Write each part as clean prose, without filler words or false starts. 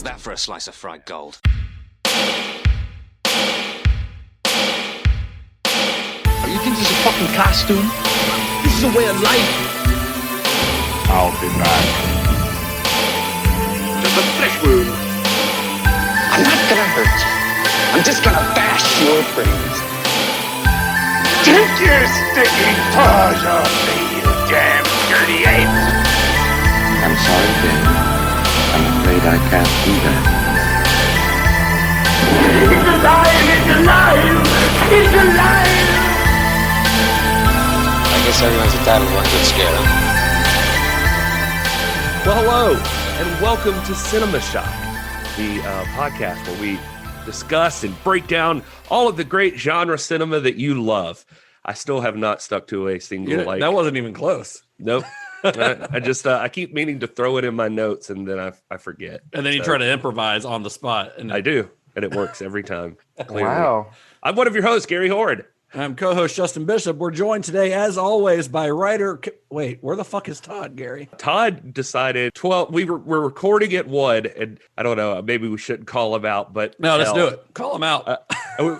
How's that for a slice of fried gold? You think this is a fucking costume? This is a way of life. I'll be back. There's a flesh wound. I'm not gonna hurt you. I'm just gonna bash your brains. Take your sticking paws off me, you damn dirty ape! I'm sorry, Dave. I'm afraid I can't do that. It's alive! It's alive! It's alive! I guess everyone's entitled to one good scare, huh? Well, hello, and welcome to Cinema Shock, the podcast where we discuss and break down all of the great genre cinema that you love. I still have not stuck to a single That wasn't even close. Nope. I keep meaning to throw it in my notes and then I forget. And then you try to improvise on the spot. And I do, and it works every time. Clearly. Wow. I'm one of your hosts, Gary Horne. I'm co-host Justin Bishop. We're joined today, as always, by writer. Wait, where the fuck is Todd, Gary? Todd decided, we're recording at 1, and I don't know, maybe we shouldn't call him out, but No, let's do it. Call him out.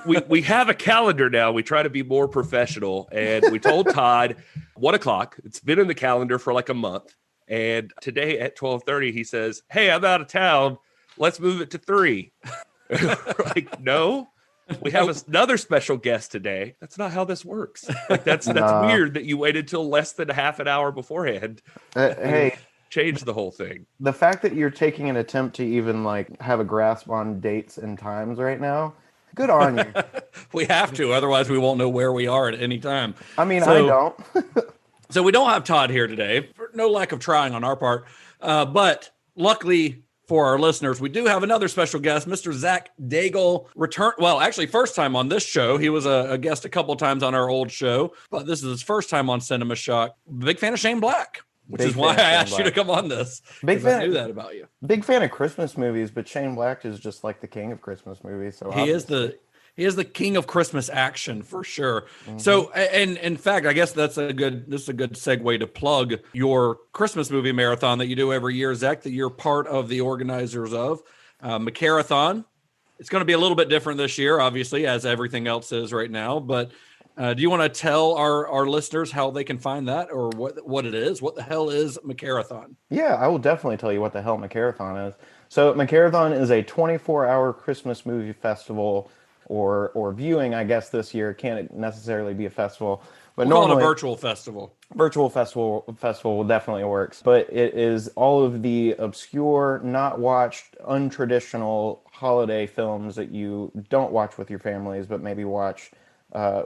we have a calendar now. We try to be more professional, and we told Todd 1 o'clock. It's been in the calendar for like a month, and today at 12:30 he says, "Hey, I'm out of town. Let's move it to 3." Like, no. We have another special guest today. That's not how this works. Like that's weird that you waited till less than half an hour beforehand. Hey, Change the whole thing. the fact that you're taking an attempt to even like have a grasp on dates and times right now, good on you. We have to, otherwise we won't know where we are at any time. I mean, So- I don't. So we don't have Todd here today, for no lack of trying on our part. But luckily for our listeners, we do have another special guest, Mr. Zack Daigle. First time on this show. He was a guest a couple times on our old show, but this is his first time on Cinema Shock. Big fan of Shane Black, which is why I asked you to come on this. Big 'cause I fan. knew that about you. Big fan of Christmas movies, but Shane Black is just like the king of Christmas movies. So He is the king of Christmas action for sure. So, and in fact, I guess this is a good segue to plug your Christmas movie marathon that you do every year, Zach, that you're part of the organizers of. McArathon. It's going to be a little bit different this year, obviously, as everything else is right now. But do you want to tell our listeners how they can find that, or what it is? What the hell is McArathon? Yeah, I will definitely tell you what the hell McArathon is. So McArathon is a 24-hour Christmas movie festival or viewing, I guess this year. Can't necessarily be a festival. But We'll call normally, it a virtual festival. Virtual festival definitely works, but it is all of the obscure, not watched, untraditional holiday films that you don't watch with your families, but maybe watch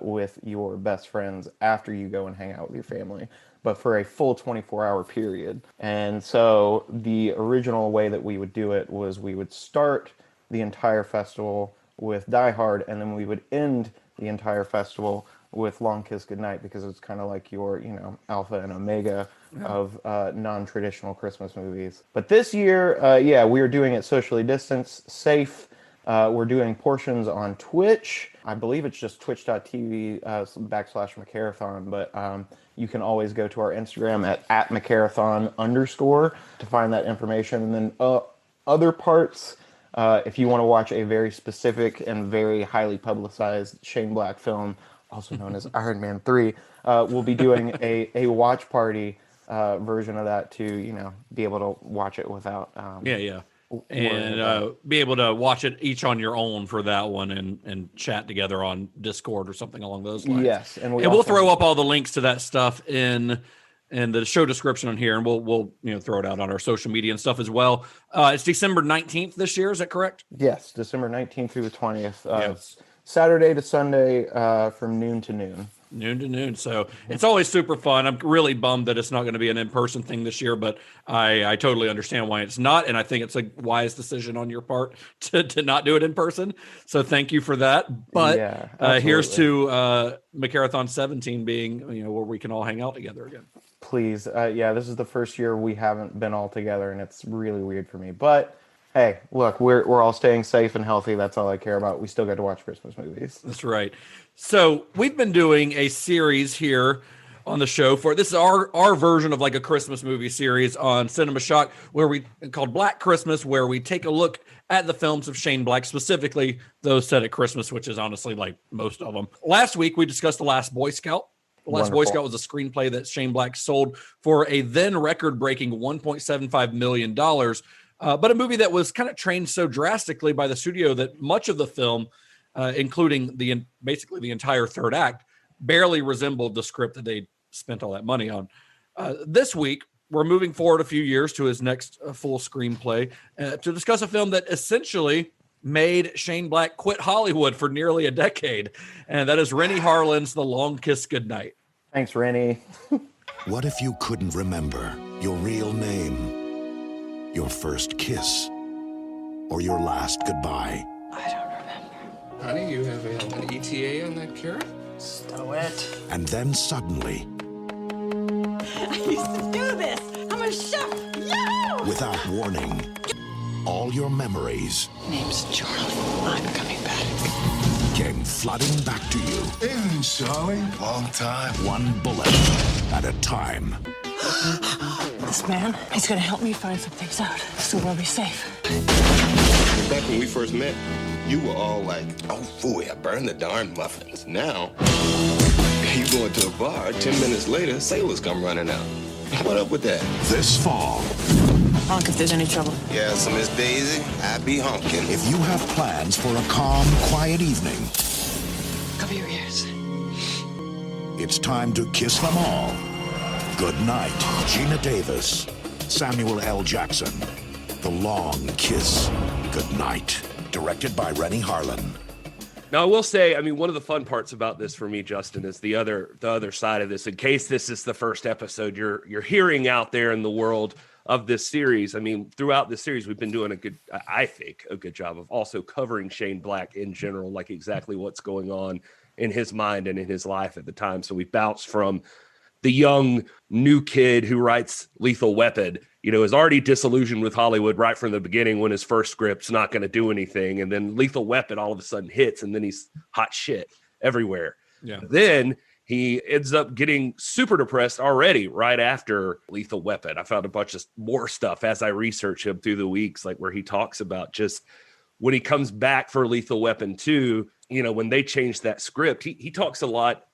with your best friends after you go and hang out with your family, but for a full 24-hour period. And so the original way that we would do it was we would start the entire festival with Die Hard, and then we would end the entire festival with Long Kiss Goodnight, because it's kind of like your, alpha and omega of non-traditional Christmas movies. But this year, we are doing it socially distanced, safe. We're doing portions on Twitch. I believe it's just twitch.tv /McArathon, but you can always go to our Instagram at McArathon_ to find that information. And then other parts, if you want to watch a very specific and very highly publicized Shane Black film, also known as Iron Man 3, we'll be doing a watch party version of that to, be able to watch it without... And be able to watch it each on your own for that one and chat together on Discord or something along those lines. Yes. And we'll throw up all the links to that stuff in the show description on here, and we'll throw it out on our social media and stuff as well. It's December 19th this year, is that correct? Yes, December 19th through the 20th. Saturday to Sunday from noon to noon. Noon to noon. So it's always super fun. I'm really bummed that it's not going to be an in-person thing this year, but I totally understand why it's not. And I think it's a wise decision on your part to not do it in person. So thank you for that. But here's to McArathon 17 being, where we can all hang out together again. Please. This is the first year we haven't been all together, and it's really weird for me. But hey, look, we're all staying safe and healthy. That's all I care about. We still get to watch Christmas movies. That's right. So we've been doing a series here on the show for this is our version of like a Christmas movie series on Cinema Shock, where we called Black Christmas, where we take a look at the films of Shane Black, specifically those set at Christmas, which is honestly like most of them. Last week we discussed The Last Boy Scout. The Last Boy Scout was a screenplay that Shane Black sold for a then record-breaking $1.75 million, but a movie that was kind of trained so drastically by the studio that much of the film, including basically the entire third act, barely resembled the script that they spent all that money on. This week, we're moving forward a few years to his next full screenplay to discuss a film that essentially made Shane Black quit Hollywood for nearly a decade, and that is Renny Harlin's The Long Kiss Goodnight. Thanks, Renny. What if you couldn't remember your real name, your first kiss, or your last goodbye? I don't remember. Honey, you have an ETA on that carrot? Stow it. And then suddenly, I used to do this. I'm a chef. Yeah! without warning, all your memories Name's Charlie. I'm coming back. came flooding back to you. Hey, Charlie. Long time. One bullet at a time. This man is going to help me find some things out so we'll be safe. Back when we first met, you were all like, oh, phooey, I burned the darn muffins. Now, you go into a bar, 10 minutes later, sailors come running out. What up with that? This fall, Honk if there's any trouble. Yeah, so Miss Daisy, I be honking. if you have plans for a calm, quiet evening, Cover your ears. it's time to kiss them all. Good night, Geena Davis, Samuel L. Jackson. The Long Kiss Goodnight. Directed by Renny Harlin. Now, I will say, I mean, one of the fun parts about this for me, Justin, is the other side of this. In case this is the first episode you're hearing out there in the world of this series. I mean, throughout this series, we've been doing a good job of also covering Shane Black in general, like exactly what's going on in his mind and in his life at the time. So we bounced from the young new kid who writes Lethal Weapon, is already disillusioned with Hollywood right from the beginning when his first script's not going to do anything. And then Lethal Weapon all of a sudden hits, and then he's hot shit everywhere. Yeah. Then he ends up getting super depressed already right after Lethal Weapon. I found a bunch of more stuff as I research him through the weeks, like where he talks about just when he comes back for Lethal Weapon 2, when they changed that script, he talks a lot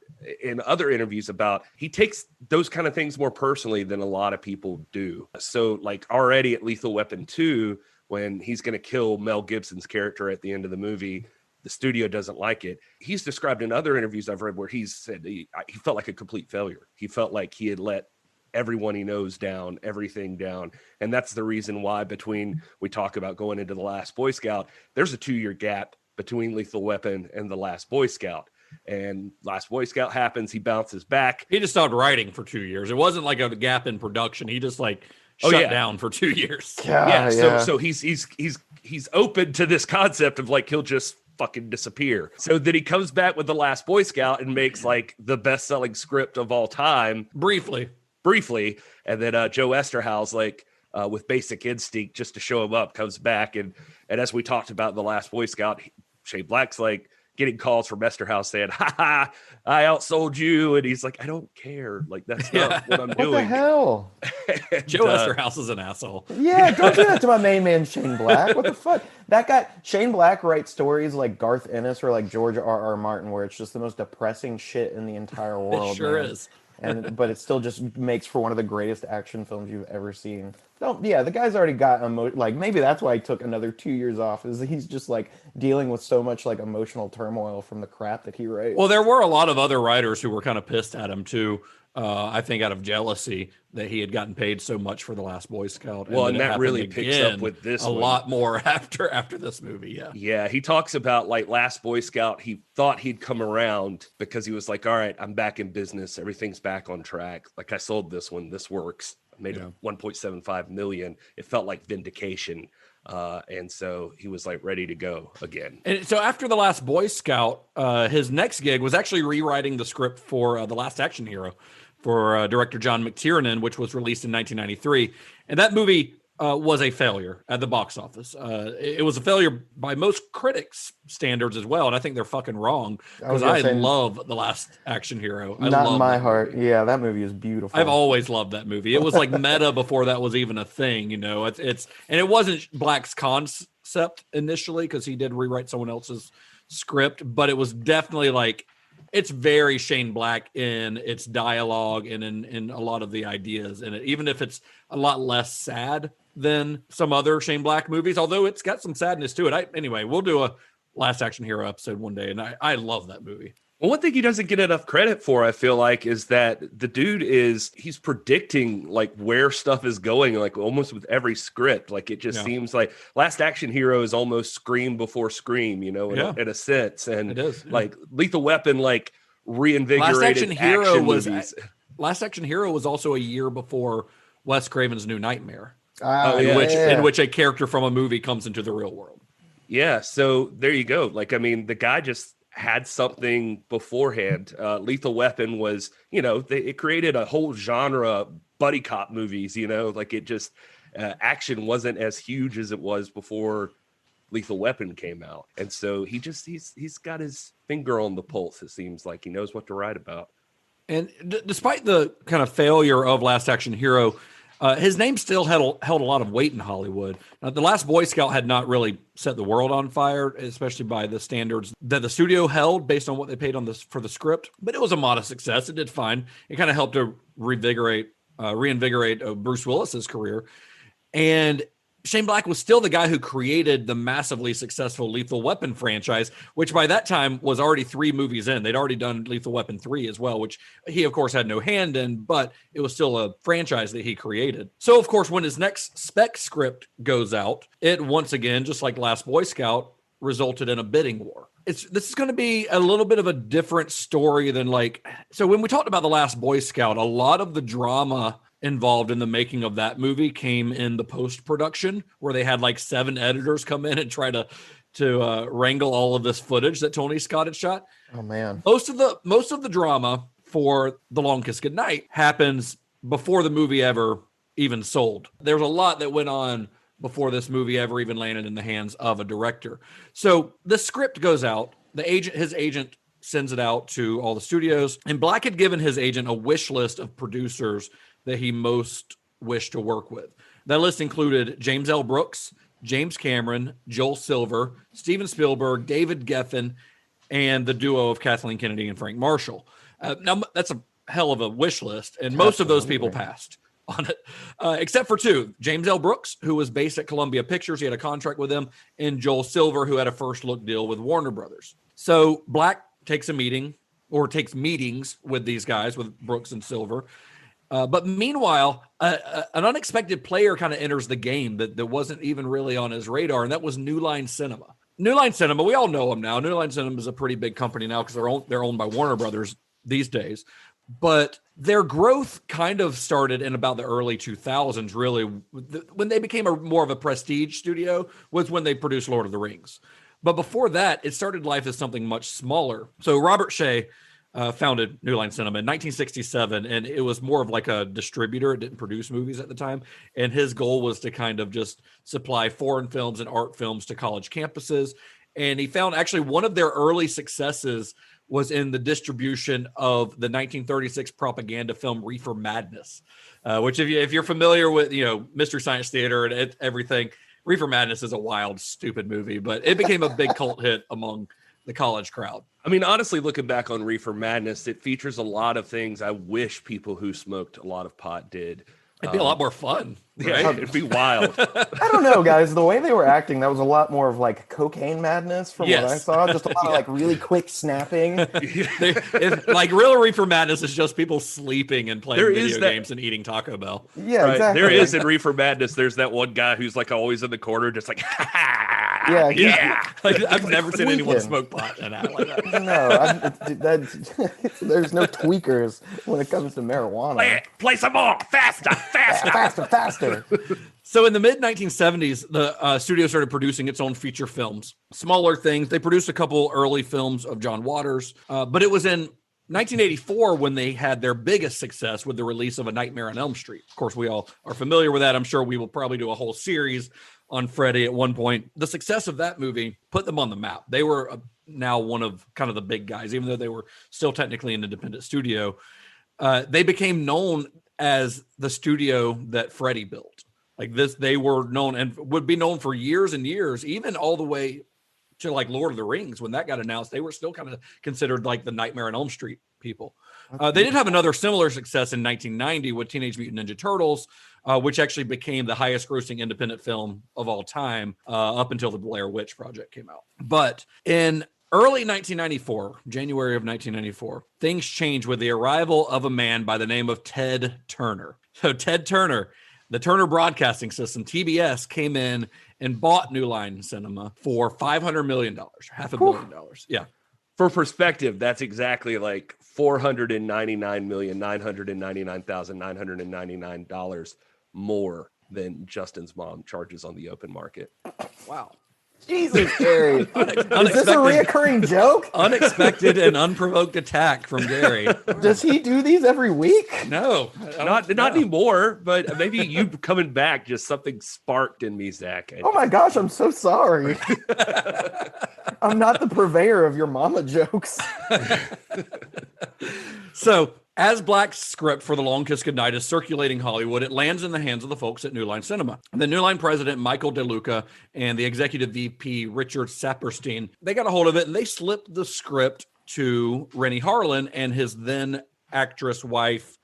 in other interviews about he takes those kind of things more personally than a lot of people do. So like already at Lethal Weapon 2, when he's going to kill Mel Gibson's character at the end of the movie, the studio doesn't like it. He's described in other interviews I've read where he's said he felt like a complete failure. He felt like he had let everyone he knows down, everything down. And that's the reason why we talk about going into The Last Boy Scout, there's a 2-year gap between Lethal Weapon and The Last Boy Scout. And Last Boy Scout happens, he bounces back. He just stopped writing for 2 years. It wasn't like a gap in production. He just shut down for 2 years. So he's open to this concept of like he'll just fucking disappear. So then he comes back with The Last Boy Scout and makes like the best-selling script of all time. Briefly. And then Joe Esterhaus, with Basic Instinct, just to show him up, comes back. And as we talked about The Last Boy Scout, Shane Black's like getting calls from Esterhaus saying, ha, I outsold you. And he's like, I don't care. Like, that's not what I'm doing. What the hell? Joe Esterhaus is an asshole. Yeah, don't do that to my main man, Shane Black. What the fuck? That guy, Shane Black, writes stories like Garth Ennis or like George R.R. Martin, where it's just the most depressing shit in the entire world. It sure is. But it still just makes for one of the greatest action films you've ever seen. The guy's already got maybe that's why he took another 2 years off, is he's just like dealing with so much like emotional turmoil from the crap that he writes. Well, there were a lot of other writers who were kind of pissed at him too. I think out of jealousy that he had gotten paid so much for The Last Boy Scout. And that really picks up with this a lot more after this movie. Yeah. He talks about like Last Boy Scout. He thought he'd come around because he was like, all right, I'm back in business. Everything's back on track. Like I sold this one. This works. I made $1.75 million. It felt like vindication. And so he was like ready to go again. And so after The Last Boy Scout, his next gig was actually rewriting the script for The Last Action Hero for director John McTiernan, which was released in 1993. And that movie was a failure at the box office. It was a failure by most critics' standards as well, and I think they're fucking wrong because I love The Last Action Hero. Not in my heart. Yeah, that movie is beautiful. I've always loved that movie. It was like meta before that was even a thing, you know. It's and it wasn't Black's concept initially because he did rewrite someone else's script, but it was definitely like it's very Shane Black in its dialogue and in a lot of the ideas in it, even if it's a lot less sad than some other Shane Black movies, although it's got some sadness to it. Anyway, we'll do a Last Action Hero episode one day, and I love that movie. Well, one thing he doesn't get enough credit for, I feel like, is that the dude he's predicting like where stuff is going, like almost with every script. Like it just seems like Last Action Hero is almost Scream before Scream, you know, in a sense. And it is like Lethal Weapon, like reinvigorated action movies. Last Action Hero was also a year before Wes Craven's New Nightmare, in which a character from a movie comes into the real world. Yeah, so there you go. Like, I mean, the guy just had something beforehand. Lethal Weapon was, you know, it created a whole genre, buddy cop movies, you know, like it just, action wasn't as huge as it was before Lethal Weapon came out. And so he's got his finger on the pulse. It seems like he knows what to write about. And despite the kind of failure of Last Action Hero, his name still held a lot of weight in Hollywood. The Last Boy Scout had not really set the world on fire, especially by the standards that the studio held based on what they paid for the script. But it was a modest success. It did fine. It kind of helped to reinvigorate Bruce Willis's career. And Shane Black was still the guy who created the massively successful Lethal Weapon franchise, which by that time was already 3 movies in. They'd already done Lethal Weapon 3 as well, which he, of course, had no hand in, but it was still a franchise that he created. So, of course, when his next spec script goes out, it once again, just like Last Boy Scout, resulted in a bidding war. This is going to be a little bit of a different story than so when we talked about The Last Boy Scout, a lot of the drama involved in the making of that movie came in the post-production, where they had 7 editors come in and try to wrangle all of this footage that Tony Scott had shot. Oh man. Most of the drama for The Long Kiss Goodnight happens before the movie ever even sold. There's a lot that went on before this movie ever even landed in the hands of a director. So the script goes out, his agent sends it out to all the studios, and Black had given his agent a wish list of producers that he most wished to work with. That list included James L. Brooks, James Cameron, Joel Silver, Steven Spielberg, David Geffen, and the duo of Kathleen Kennedy and Frank Marshall. Now, that's a hell of a wish list, and most of those people passed on it, except for 2. James L. Brooks, who was based at Columbia Pictures, he had a contract with them, and Joel Silver, who had a first look deal with Warner Brothers. So Black takes meetings with these guys, with Brooks and Silver. But meanwhile, an unexpected player kind of enters the game that wasn't even really on his radar, and that was New Line Cinema. New Line Cinema, we all know them now. New Line Cinema is a pretty big company now because they're owned by Warner Brothers these days. But their growth kind of started in about the early 2000s, really. When they became more of a prestige studio was when they produced Lord of the Rings. But before that, it started life as something much smaller. So Robert Shea founded New Line Cinema in 1967, and it was more of like a distributor. It didn't produce movies at the time, and his goal was to kind of just supply foreign films and art films to college campuses. And he found actually one of their early successes was in the distribution of the 1936 propaganda film Reefer Madness, which if you're familiar with Mystery Science Theater and everything, Reefer Madness is a wild, stupid movie, but it became a big cult hit among the college crowd. I mean, honestly, looking back on Reefer Madness, it features a lot of things I wish people who smoked a lot of pot did. It'd be a lot more fun. Right? Yeah, it'd be wild. I don't know, guys. The way they were acting, that was a lot more of cocaine madness from what I saw. Just a lot of really quick snapping. Real Reefer Madness is just people sleeping and playing video games and eating Taco Bell. Yeah, right. Exactly. There is in Reefer Madness. There's that one guy who's always in the corner, just yeah. I've never seen anyone smoke pot and act like that. No, there's no tweakers when it comes to marijuana. Play some more, faster. Faster. So in the mid-1970s, the studio started producing its own feature films, smaller things. They produced a couple early films of John Waters, but it was in 1984, when they had their biggest success with the release of A Nightmare on Elm Street. Of course, we all are familiar with that. I'm sure we will probably do a whole series on Freddy at one point. The success of that movie put them on the map. They were now one of kind of the big guys, even though they were still technically an independent studio. They became known as the studio that Freddy built. Like this, they were known and would be known for years and years, even all the way to like Lord of the Rings. When that got announced, they were still kind of considered like the Nightmare on Elm Street people. They did have another similar success in 1990 with Teenage Mutant Ninja Turtles, which actually became the highest grossing independent film of all time up until the Blair Witch Project came out. But in early 1994, January of 1994, things changed with the arrival of a man by the name of Ted Turner. So Ted Turner, the Turner Broadcasting System, TBS, came in and bought New Line Cinema for $500 million, $500 million. Yeah. For perspective, that's exactly like $499,999,999 more than Justin's mom charges on the open market. Wow. Jesus, Gary. Is this a reoccurring joke? Unexpected and unprovoked attack from Gary. Does he do these every week? No. Not anymore, but maybe you coming back, just something sparked in me, Zach. Oh my gosh, I'm so sorry. I'm not the purveyor of your mama jokes. So, as Black's script for The Long Kiss Goodnight is circulating Hollywood, it lands in the hands of the folks at New Line Cinema. The New Line president, Michael DeLuca, and the executive VP, Richard Saperstein, they got a hold of it and they slipped the script to Renny Harlin and his then actress wife,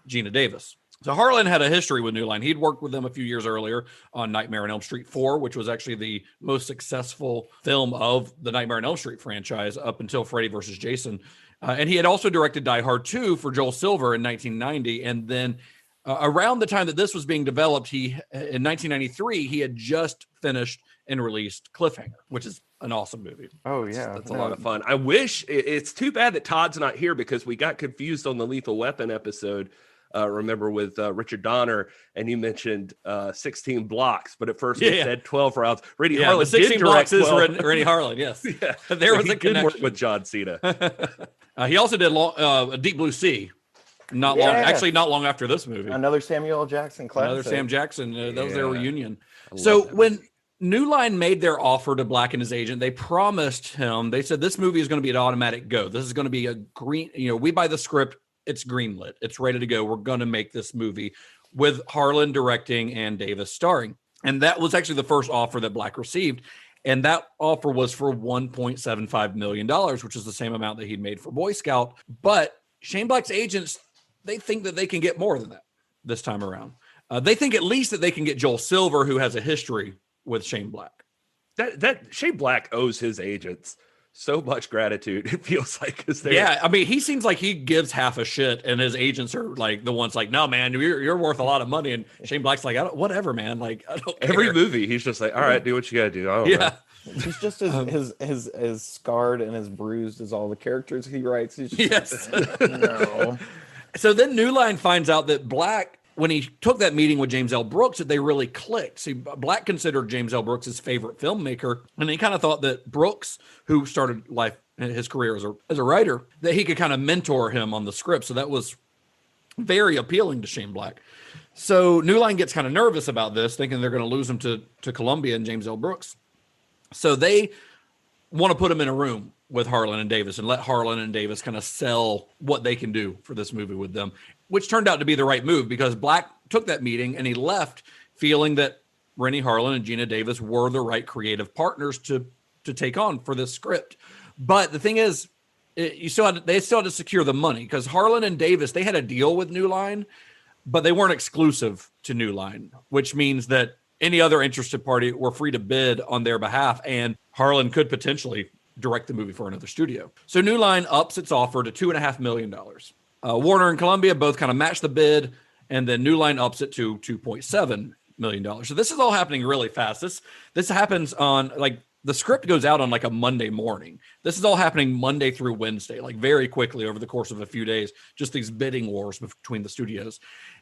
Geena Davis. So Harlan had a history with New Line. He'd worked with them a few years earlier on Nightmare on Elm Street 4, which was actually the most successful film of the Nightmare on Elm Street franchise up until Freddy vs. Jason. And he had also directed Die Hard 2 for Joel Silver in 1990. And then around the time that this was being developed, in 1993, he had just finished and released Cliffhanger, which is an awesome movie. Oh, yeah. That's a lot of fun. I wish it's too bad that Todd's not here because we got confused on the Lethal Weapon episode. Remember with Richard Donner, and you mentioned 16 blocks, but at first we said 12 rounds. Renny Harlin 16 blocks is Renny Harlin, yes. Yeah. There was a connection. work with John Cena. He also did Deep Blue Sea. Not long after this movie. Another Samuel L. Jackson classic. Another Sam Jackson. That was their reunion. So when New Line made their offer to Black and his agent, they promised him, they said, this movie is going to be an automatic go. This is going to be a green, we buy the script, it's greenlit. It's ready to go. We're going to make this movie with Harlan directing and Davis starring. And that was actually the first offer that Black received. And that offer was for $1.75 million, which is the same amount that he'd made for Boy Scout. But Shane Black's agents, they think that they can get more than that this time around. They think at least that they can get Joel Silver, who has a history with Shane Black. That Shane Black owes his agents so much gratitude, it feels like. Yeah, I mean, he seems like he gives half a shit, and his agents are like the ones like, no, man, you're worth a lot of money. And Shane Black's like, whatever, man. Like, I don't care. Every movie, he's just like, all right, do what you got to do. I don't know. He's just as scarred and as bruised as all the characters he writes. He's just no. So then New Line finds out that Black, when he took that meeting with James L. Brooks, that they really clicked. See, Black considered James L. Brooks his favorite filmmaker, and he kind of thought that Brooks, who started his career as a writer, that he could kind of mentor him on the script. So that was very appealing to Shane Black. So New Line gets kind of nervous about this, thinking they're going to lose him to Columbia and James L. Brooks. So they want to put him in a room with Harlan and Davis and let Harlan and Davis kind of sell what they can do for this movie with them, which turned out to be the right move because Black took that meeting and he left feeling that Renny Harlin and Geena Davis were the right creative partners to take on for this script. But the thing is, they still had to secure the money because Harlan and Davis, they had a deal with New Line, but they weren't exclusive to New Line, which means that any other interested party were free to bid on their behalf, and Harlan could potentially direct the movie for another studio. So New Line ups its offer to $2.5 million. Warner and Columbia both kind of match the bid, and then New Line ups it to $2.7 million. So this is all happening really fast. This happens on, like, the script goes out on like a Monday morning. This is all happening Monday through Wednesday, like very quickly over the course of a few days, just these bidding wars between the studios.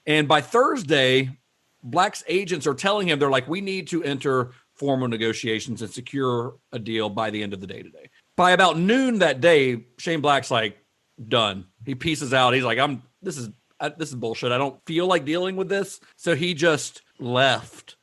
And by Thursday, Black's agents are telling him, they're like, we need to enter formal negotiations and secure a deal by the end of the day today. By about noon that day, Shane Black's like, done. He pieces out. He's like, this is bullshit. I don't feel like dealing with this. So he just left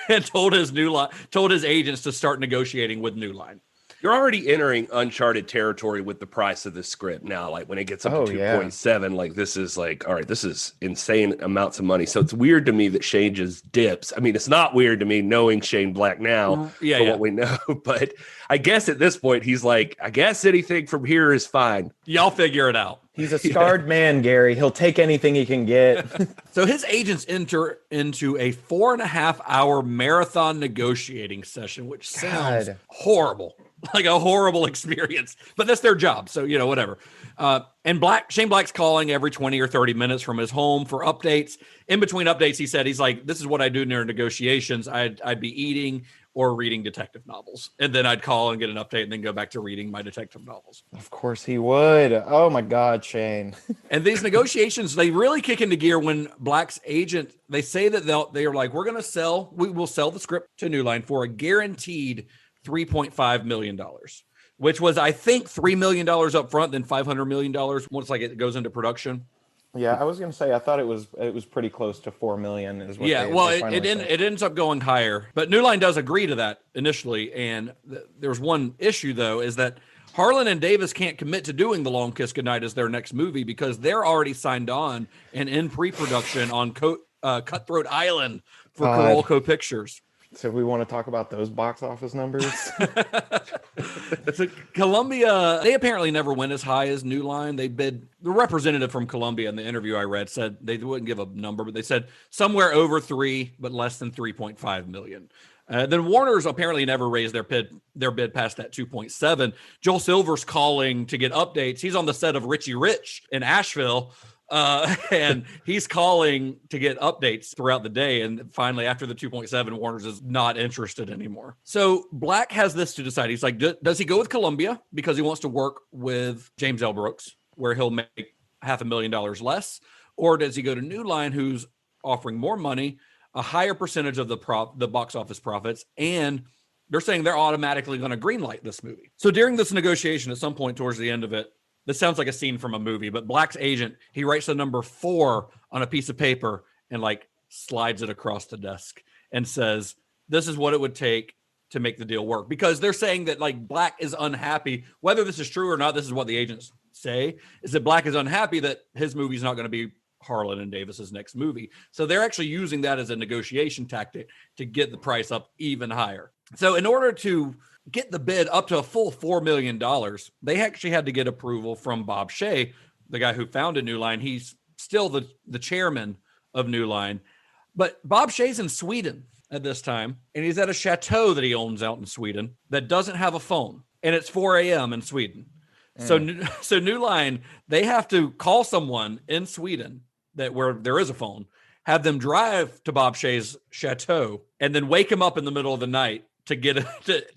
and told his agents to start negotiating with New Line. You're already entering uncharted territory with the price of the script now. Like when it gets up to 2.7, like this is like, all right, this is insane amounts of money. So it's weird to me that Shane just dips. I mean, it's not weird to me knowing Shane Black now what we know, but I guess at this point he's like, I guess anything from here is fine. Y'all figure it out. He's a scarred man, Gary. He'll take anything he can get. So his agents enter into a 4.5-hour marathon negotiating session, which sounds horrible. Like a horrible experience, but that's their job. So, whatever. And Shane Black's calling every 20 or 30 minutes from his home for updates. In between updates, he said, he's like, this is what I do during negotiations. I'd be eating or reading detective novels. And then I'd call and get an update and then go back to reading my detective novels. Of course he would. Oh my God, Shane. And these negotiations, they really kick into gear when Black's agent, they say that they are like, we will sell the script to New Line for a guaranteed $3.5 million, which was, I think, $3 million up front, then $500 million once it goes into production. Yeah, I was going to say, I thought it was pretty close to $4 million. Is what it ends up going higher, but New Line does agree to that initially. And there's one issue though, is that Harlin and Davis can't commit to doing The Long Kiss Goodnight as their next movie because they're already signed on and in pre-production on Cutthroat Island for Carolco Pictures. So we want to talk about those box office numbers. So Columbia, they apparently never went as high as New Line. They bid, the representative from Columbia in the interview I read said they wouldn't give a number, but they said somewhere over 3, but less than 3.5 million. Then Warner's apparently never raised their bid past that 2.7. Joel Silver's calling to get updates. He's on the set of Richie Rich in Asheville. And he's calling to get updates throughout the day. And finally, after the 2.7, Warner's is not interested anymore. So Black has this to decide. He's like, does he go with Columbia because he wants to work with James L. Brooks, where he'll make $500,000 less? Or does he go to New Line, who's offering more money, a higher percentage of the box office profits, and they're saying they're automatically going to greenlight this movie? So during this negotiation, at some point towards the end of it, this sounds like a scene from a movie, but Black's agent, he writes the number 4 on a piece of paper and slides it across the desk and says, this is what it would take to make the deal work. Because they're saying that Black is unhappy. Whether this is true or not, this is what the agents say, is that Black is unhappy that his movie's not going to be Harlan and Davis's next movie. So they're actually using that as a negotiation tactic to get the price up even higher. So in order to get the bid up to a full $4 million, they actually had to get approval from Bob Shea, the guy who founded New Line. He's still the chairman of New Line. But Bob Shea's in Sweden at this time, and he's at a chateau that he owns out in Sweden that doesn't have a phone, and it's 4 a.m. in Sweden. So New Line, they have to call someone in Sweden where there is a phone, have them drive to Bob Shea's chateau, and then wake him up in the middle of the night to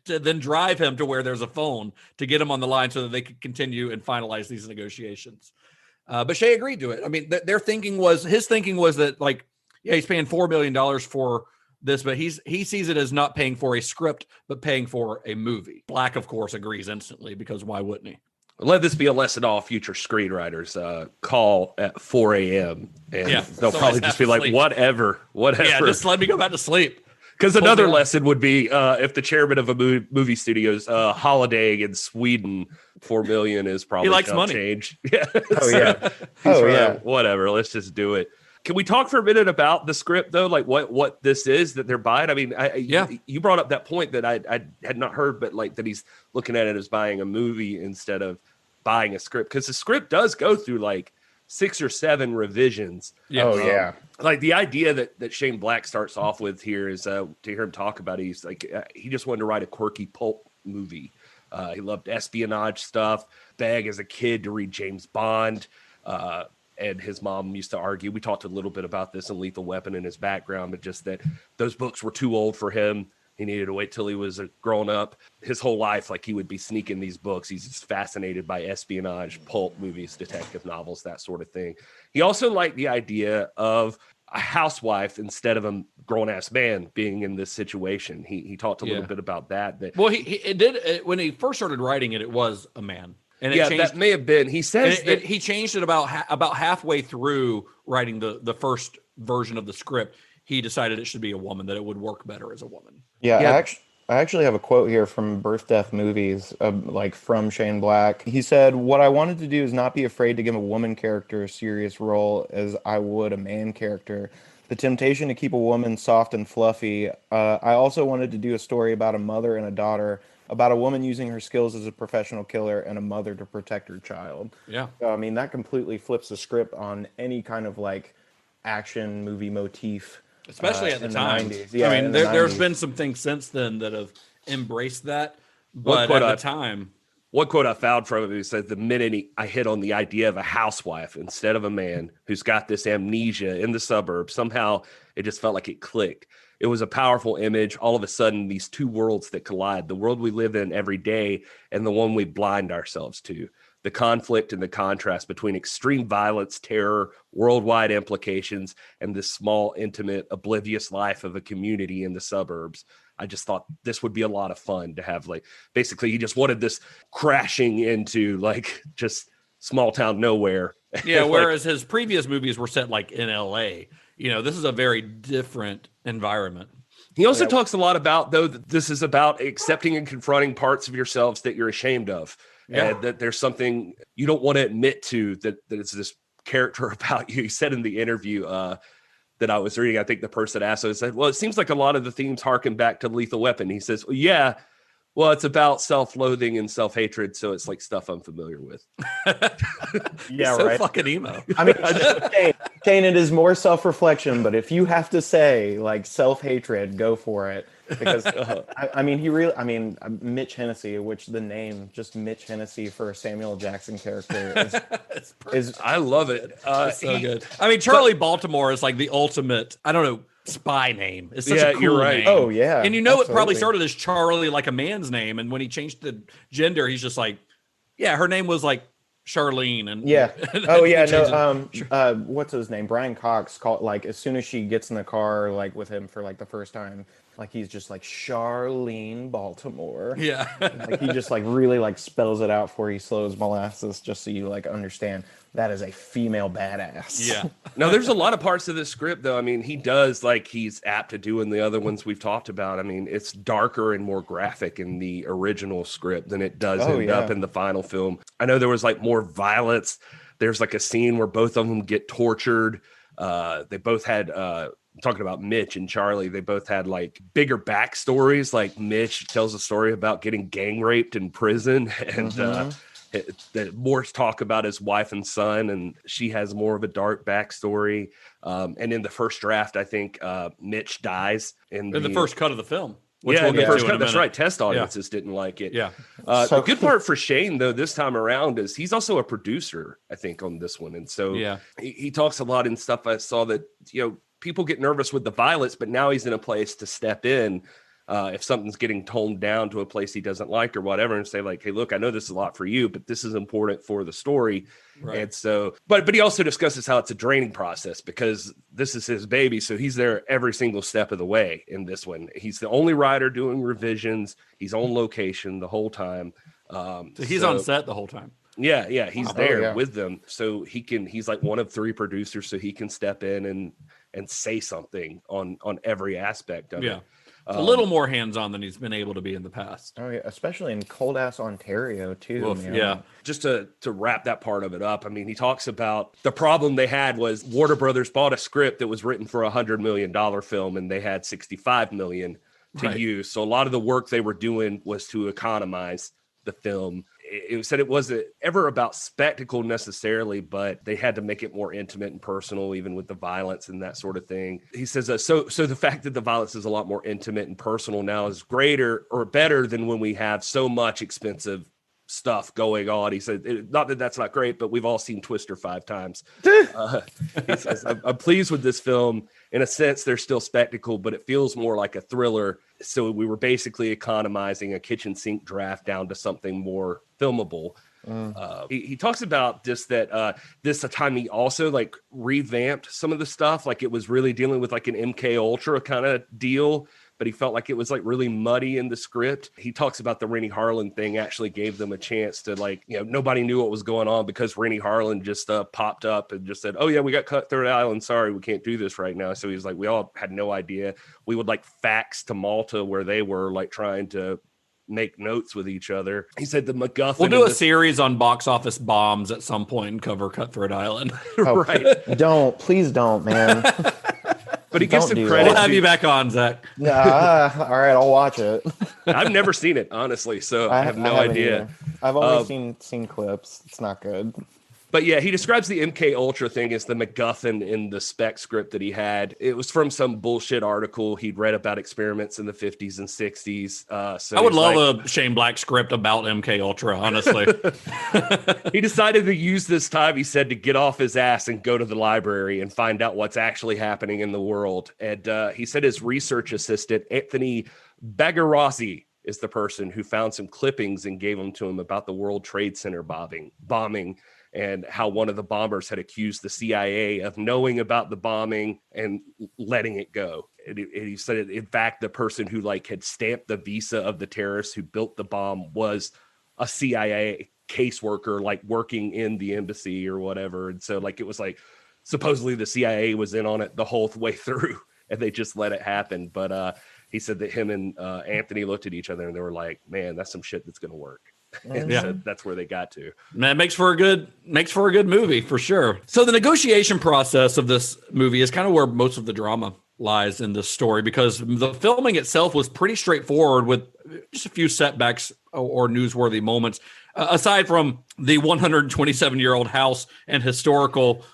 then drive him to where there's a phone to get him on the line so that they could continue and finalize these negotiations. But Shea agreed to it. I mean, his thinking was that he's paying $4 million for this, but he sees it as not paying for a script, but paying for a movie. Black, of course, agrees instantly because why wouldn't he? Let this be a lesson to all future screenwriters. Call at 4 a.m. and they'll probably just be like, whatever. Yeah, just let me go back to sleep. Because another lesson would be if the chairman of a movie studio's holiday in Sweden, $4 million is probably he likes money. Change. Yeah. Oh yeah. Whatever. Let's just do it. Can we talk for a minute about the script though? Like what this is that they're buying? I mean, you brought up that point that I had not heard, but that he's looking at it as buying a movie instead of buying a script, because the script does go through 6 or 7 revisions. Yeah. Oh yeah. The idea that Shane Black starts off with here is to hear him talk about it, he's he just wanted to write a quirky pulp movie. He loved espionage stuff. Begged as a kid to read James Bond. And his mom used to argue. We talked a little bit about this in Lethal Weapon and his background, but just that those books were too old for him. He needed to wait till he was grown up. His whole life, he would be sneaking these books. He's just fascinated by espionage, pulp movies, detective novels, that sort of thing. He also liked the idea of a housewife instead of a grown-ass man being in this situation. He talked a little bit about that. Well, he did when he first started writing it. It was a man. And yeah, that may have been. He says that he changed it about halfway through writing the first version of the script. He decided it should be a woman, that it would work better as a woman. Yeah. I actually have a quote here from Birth, Death Movies, like from Shane Black. He said, "What I wanted to do is not be afraid to give a woman character a serious role as I would a man character. The temptation to keep a woman soft and fluffy. I also wanted to do a story about a mother and a daughter, about a woman using her skills as a professional killer and a mother to protect her child." Yeah. So, I mean, that completely flips the script on any kind of like action movie motif. Especially at the time. 90s. Yeah, I mean, there's there's been some things since then that have embraced that. But at the time. One quote I found from him, he said, "The minute I hit on the idea of a housewife instead of a man who's got this amnesia in the suburbs, somehow it just felt like it clicked. It was a powerful image. All of a sudden, these two worlds that collide, the world we live in every day and the one we blind ourselves to. The conflict and the contrast between extreme violence, terror, worldwide implications, and this small, intimate, oblivious life of a community in the suburbs. I just thought this would be a lot of fun to have, like, basically he just wanted this crashing into like just small town nowhere." Yeah, whereas his previous movies were set like in LA. You know, this is a very different environment. He also talks a lot about, though, that this is about accepting and confronting parts of yourselves that you're ashamed of. Yeah. And that there's something you don't want to admit to, that it's this character about you. He said in the interview that I was reading, I think the person asked, so he said, "Well, it seems like a lot of the themes harken back to Lethal Weapon." He says, "Well, yeah, well, it's about self-loathing and self-hatred, so it's like stuff I'm familiar with." Yeah, so right. Fucking emo. I mean, Kane, it is more self-reflection, but if you have to say like self-hatred, go for it. Because Mitch Hennessy, which the name just Mitch Hennessy for a Samuel Jackson character is I love it. So good. I mean, Charlie Baltimore is like the ultimate, I don't know, spy name. It's such a cool you're right. name. Oh yeah. And you know, absolutely. It probably started as Charlie, like a man's name, and when he changed the gender, he's just like, yeah, her name was like Charlene, and yeah. Oh yeah, no. What's his name? Brian Cox called, like, as soon as she gets in the car, like with him for like the first time, like he's just like Charlene Baltimore. Yeah. Like he just like really like spells it out for you, slow as molasses, just so you like understand that is a female badass. Yeah. No, there's a lot of parts of this script, though. I mean, he does, like he's apt to do in the other ones we've talked about. I mean, it's darker and more graphic in the original script than it does end up in the final film. I know there was like more violence. There's like a scene where both of them get tortured. They both had talking about Mitch and Charlie, they both had like bigger backstories. Like Mitch tells a story about getting gang raped in prison, and that more talk about his wife and son, and she has more of a dark backstory. And in the first draft, I think Mitch dies in the first cut of the film. Which we'll get to. That's right. Test audiences didn't like it. Yeah. The good part for Shane, though, this time around is he's also a producer, I think, on this one. And so he talks a lot in stuff. I saw that, people get nervous with the violence, but now he's in a place to step in if something's getting toned down to a place he doesn't like or whatever, and say like, hey, look, I know this is a lot for you, but this is important for the story. Right. And so, but he also discusses how it's a draining process because this is his baby. So he's there every single step of the way in this one. He's the only writer doing revisions. He's on location the whole time. So he's on set the whole time. Yeah. He's there with them. So he's like one of three producers, so he can step in and say something on every aspect of it. A little more hands-on than he's been able to be in the past. Oh yeah, especially in cold-ass Ontario too. Oof, yeah. Just to wrap that part of it up, I mean, he talks about the problem they had was Warner Brothers bought a script that was written for $100 million film, and they had $65 million to use. So a lot of the work they were doing was to economize the film. It said it wasn't ever about spectacle necessarily, but they had to make it more intimate and personal, even with the violence and that sort of thing. He says, so the fact that the violence is a lot more intimate and personal now is greater or better than when we have so much expensive stuff going on. He said, not that that's not great, but we've all seen Twister 5 times. He says, I'm pleased with this film. In a sense, there's still spectacle, but it feels more like a thriller. So we were basically economizing a kitchen sink draft down to something more filmable. He talks about this time he also like revamped some of the stuff. Like it was really dealing with like an MK Ultra kind of deal but he felt like it was like really muddy in the script. He talks about the Renny Harlin thing actually gave them a chance to, like, you know, nobody knew what was going on because Renny Harlin just popped up and just said, oh yeah, we got Cutthroat Island. Sorry, we can't do this right now. So he was like, we all had no idea. We would like fax to Malta where they were like trying to make notes with each other. He said the MacGuffin. We'll do a series on box office bombs at some point and cover Cutthroat Island. Right. Please don't, man. But he gives some credit. We'll have you back on, Zach. All right, I'll watch it. I've never seen it, honestly, so I have no idea. Either. I've only seen clips. It's not good. But yeah, he describes the MK Ultra thing as the MacGuffin in the spec script that he had. It was from some bullshit article he'd read about experiments in the 50s and 60s. So I would love a Shane Black script about MK Ultra, honestly. He decided to use this time, he said, to get off his ass and go to the library and find out what's actually happening in the world. And he said his research assistant, Anthony Bagarozzi, is the person who found some clippings and gave them to him about the World Trade Center bombing. And how one of the bombers had accused the CIA of knowing about the bombing and letting it go. And he said, in fact, the person who like had stamped the visa of the terrorists who built the bomb was a CIA caseworker, like working in the embassy or whatever. And so like, it was like, supposedly the CIA was in on it the whole way through and they just let it happen. But he said that him and Anthony looked at each other and they were like, man, that's some shit that's going to work. And so that's where they got to. That makes for a good movie for sure. So the negotiation process of this movie is kind of where most of the drama lies in this story, because the filming itself was pretty straightforward with just a few setbacks or newsworthy moments, aside from the 127-year-old house and historical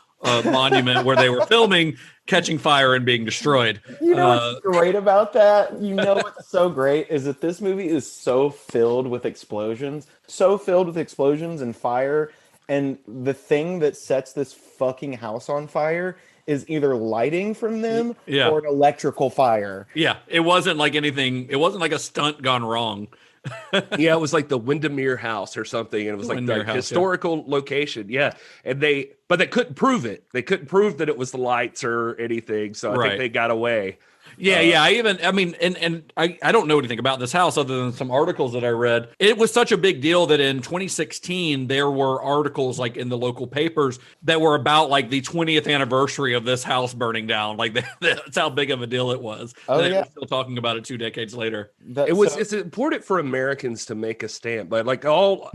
monument where they were filming catching fire and being destroyed. You know what's great about that? You know what's so great is that this movie is so filled with explosions and fire, and the thing that sets this fucking house on fire is either lighting from them or an electrical fire. Yeah, it wasn't like anything. It wasn't like a stunt gone wrong. Yeah, it was like the Windermere House or something, and it was like the historical location. Yeah, and they couldn't prove it. They couldn't prove that it was the lights or anything. So I think they got away. Yeah. I don't know anything about this house other than some articles that I read. It was such a big deal that in 2016, there were articles like in the local papers that were about like the 20th anniversary of this house burning down. Like that's how big of a deal it was. Oh, yeah. We're still talking about it 2 decades later. It's important for Americans to make a stamp, but like all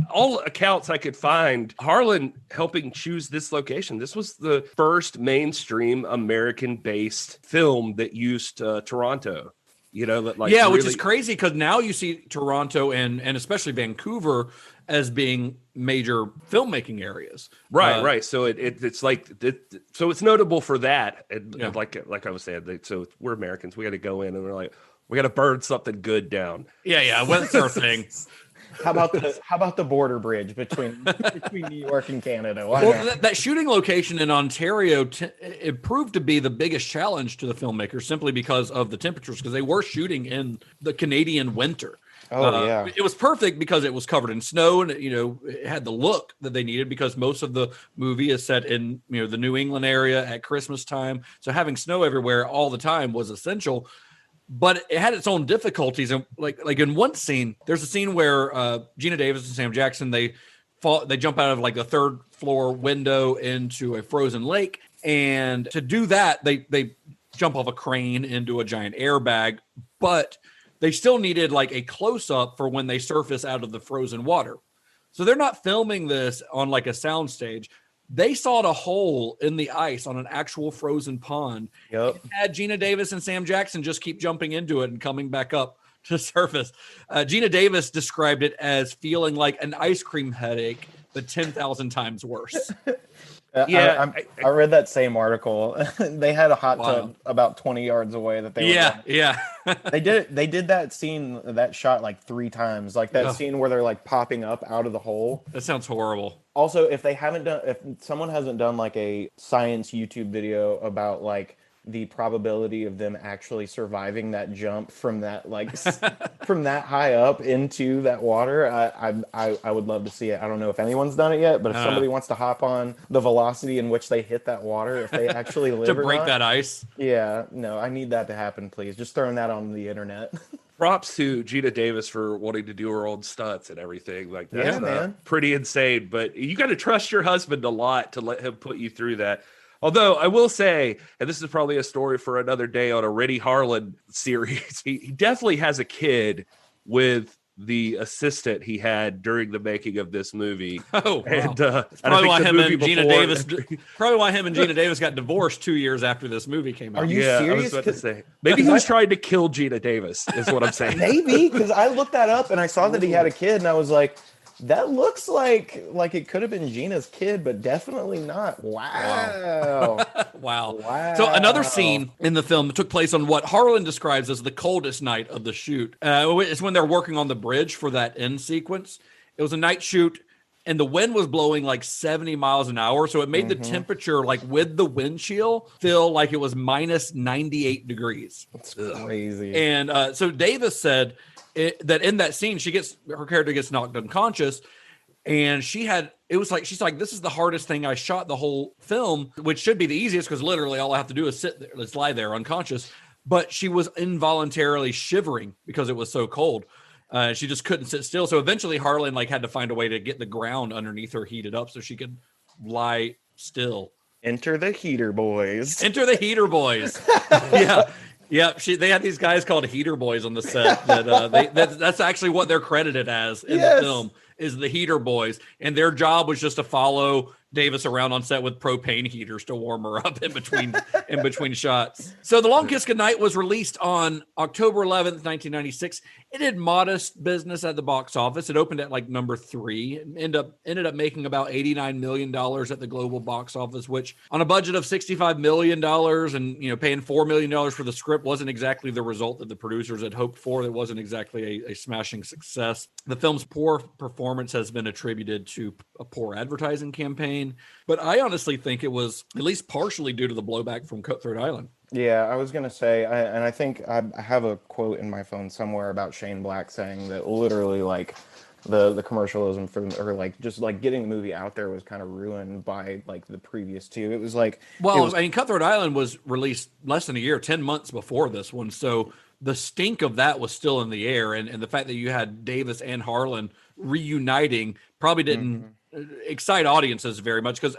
accounts I could find, Harlan helping choose this location. This was the first mainstream American-based film that used Toronto, you know, that like which is crazy because now you see Toronto and especially Vancouver as being major filmmaking areas, right. So it's like so it's notable for that, and like I was saying, so we're Americans, we got to go in and we're like, we got to burn something good down. Yeah, what's our thing? How about the border bridge between New York and Canada? That shooting location in Ontario, it proved to be the biggest challenge to the filmmakers simply because of the temperatures, because they were shooting in the Canadian winter. It was perfect because it was covered in snow, and it had the look that they needed because most of the movie is set in the New England area at Christmas time. So having snow everywhere all the time was essential. But it had its own difficulties, and like in one scene, there's a scene where Geena Davis and Sam Jackson they jump out of like the 3rd floor window into a frozen lake, and to do that, they jump off a crane into a giant airbag, but they still needed like a close up for when they surface out of the frozen water. So they're not filming this on like a soundstage. They sawed a hole in the ice on an actual frozen pond. Yep. And had Geena Davis and Sam Jackson just keep jumping into it and coming back up to surface. Geena Davis described it as feeling like an ice cream headache, but 10,000 times worse. I read that same article. They had a hot tub about 20 yards away that they They did that scene, that shot like 3 times, like that scene where they're like popping up out of the hole. That sounds horrible. Also, if someone hasn't done like a science YouTube video about like the probability of them actually surviving that jump from that from that high up into that water. I would love to see it. I don't know if anyone's done it yet, but if somebody wants to hop on the velocity in which they hit that water, if they actually live to or break not, that ice. Yeah, no, I need that to happen, please. Just throwing that on the internet. Props to Geena Davis for wanting to do her own stunts and everything. Like that's man. Pretty insane. But you got to trust your husband a lot to let him put you through that. Although I will say, and this is probably a story for another day on a Renny Harlin series, he definitely has a kid with the assistant he had during the making of this movie. Oh, wow. And probably why him and Geena Davis got divorced 2 years after this movie came out. Are you serious? I was about to say, maybe he was trying to kill Geena Davis, is what I'm saying. Maybe, because I looked that up and I saw that he had a kid, and I was like, that looks like it could have been Gina's kid, but definitely not. Wow. Wow. So another scene in the film that took place on what Harlan describes as the coldest night of the shoot. It's when they're working on the bridge for that end sequence. It was a night shoot, and the wind was blowing like 70 miles an hour. So it made the temperature, like with the wind chill, feel like it was minus 98 degrees. That's crazy. And so Davis said that in that scene, her character gets knocked unconscious, and she's like, this is the hardest thing I shot the whole film, which should be the easiest because literally all I have to do is sit there, let's lie there unconscious. But she was involuntarily shivering because it was so cold. She just couldn't sit still. So eventually Harlan had to find a way to get the ground underneath her heated up so she could lie still. Enter the heater boys. Yeah. Yeah, they had these guys called heater boys on the set. That's actually what they're credited as in the film, is the heater boys, and their job was just to follow Davis around on set with propane heaters to warm her up in between shots. So The Long Kiss Goodnight was released on October 11th, 1996. It did modest business at the box office. It opened at number 3 and ended up making about $89 million at the global box office, which on a budget of $65 million and paying $4 million for the script wasn't exactly the result that the producers had hoped for. It wasn't exactly a smashing success. The film's poor performance has been attributed to a poor advertising campaign, but I honestly think it was at least partially due to the blowback from Cutthroat Island. Yeah, I was going to say, I think I have a quote in my phone somewhere about Shane Black saying that literally the commercialism getting the movie out there was kind of ruined by the previous two. It was Cutthroat Island was released less than a year, 10 months before this one. So the stink of that was still in the air. And the fact that you had Davis and Harlan reuniting probably didn't excite audiences very much, because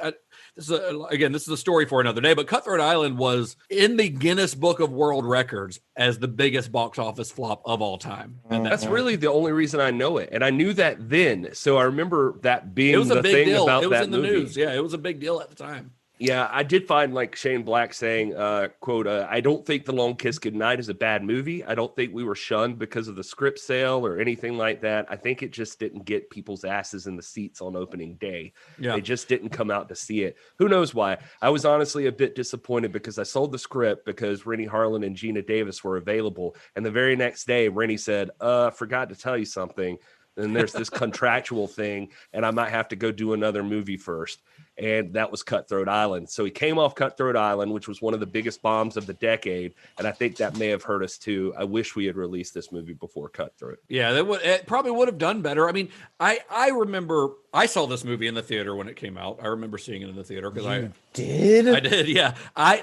this is a story for another day, but Cutthroat Island was in the Guinness Book of World Records as the biggest box office flop of all time. And that's really the only reason I know it. And I knew that then. So I remember that being it was a the big thing deal. about it was that in the movie. news. Yeah, it was a big deal at the time. Yeah, I did find Shane Black saying, quote, I don't think The Long Kiss Goodnight is a bad movie. I don't think we were shunned because of the script sale or anything like that. I think it just didn't get people's asses in the seats on opening day. Yeah. They just didn't come out to see it. Who knows why? I was honestly a bit disappointed because I sold the script because Renny Harlin and Geena Davis were available. And the very next day, Renny said, forgot to tell you something. And there's this contractual thing, and I might have to go do another movie first. And that was Cutthroat Island. So he came off Cutthroat Island, which was one of the biggest bombs of the decade. And I think that may have hurt us too. I wish we had released this movie before Cutthroat. Yeah, it probably would have done better. I mean, I remember I saw this movie in the theater when it came out. I remember seeing it in the theater because I did. Yeah.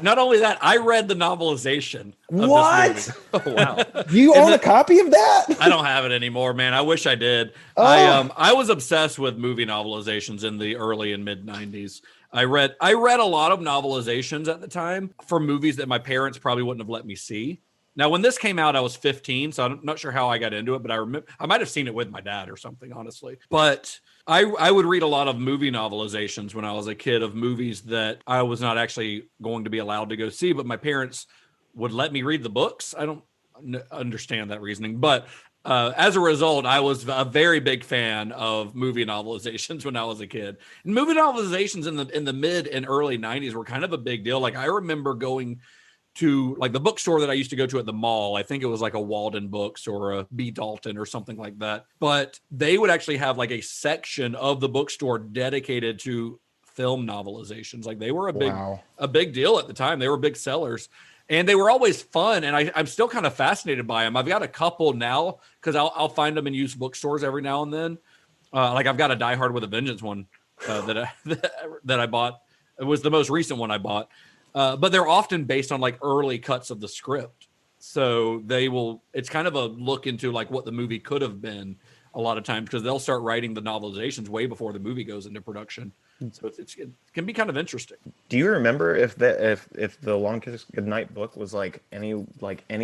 Not only that, I read the novelization of this movie. Oh, wow. You own a copy of that? I don't have it anymore, man. I wish I did. I was obsessed with movie novelizations in the early and mid 90s. I read a lot of novelizations at the time for movies that my parents probably wouldn't have let me see. Now, when this came out, I was 15, so I'm not sure how I got into it, but I remember I might have seen it with my dad or something, honestly. But I would read a lot of movie novelizations when I was a kid of movies that I was not actually going to be allowed to go see, but my parents would let me read the books. I don't understand that reasoning, but as a result, I was a very big fan of movie novelizations when I was a kid. And movie novelizations in the mid and early 90s were kind of a big deal. I remember going to the bookstore that I used to go to at the mall. I think it was a Walden Books or a B. Dalton or something like that. But they would actually have a section of the bookstore dedicated to film novelizations. They were a big deal at the time. They were big sellers. And they were always fun, and I'm still kind of fascinated by them. I've got a couple now because I'll find them in used bookstores every now and then. Like I've got a Die Hard with a Vengeance one that I bought. It was the most recent one I bought, but they're often based on like early cuts of the script. So it's kind of a look into like what the movie could have been a lot of times, because they'll start writing the novelizations way before the movie goes into production. So it can be kind of interesting. Do you remember if the Long Kiss Goodnight book was like any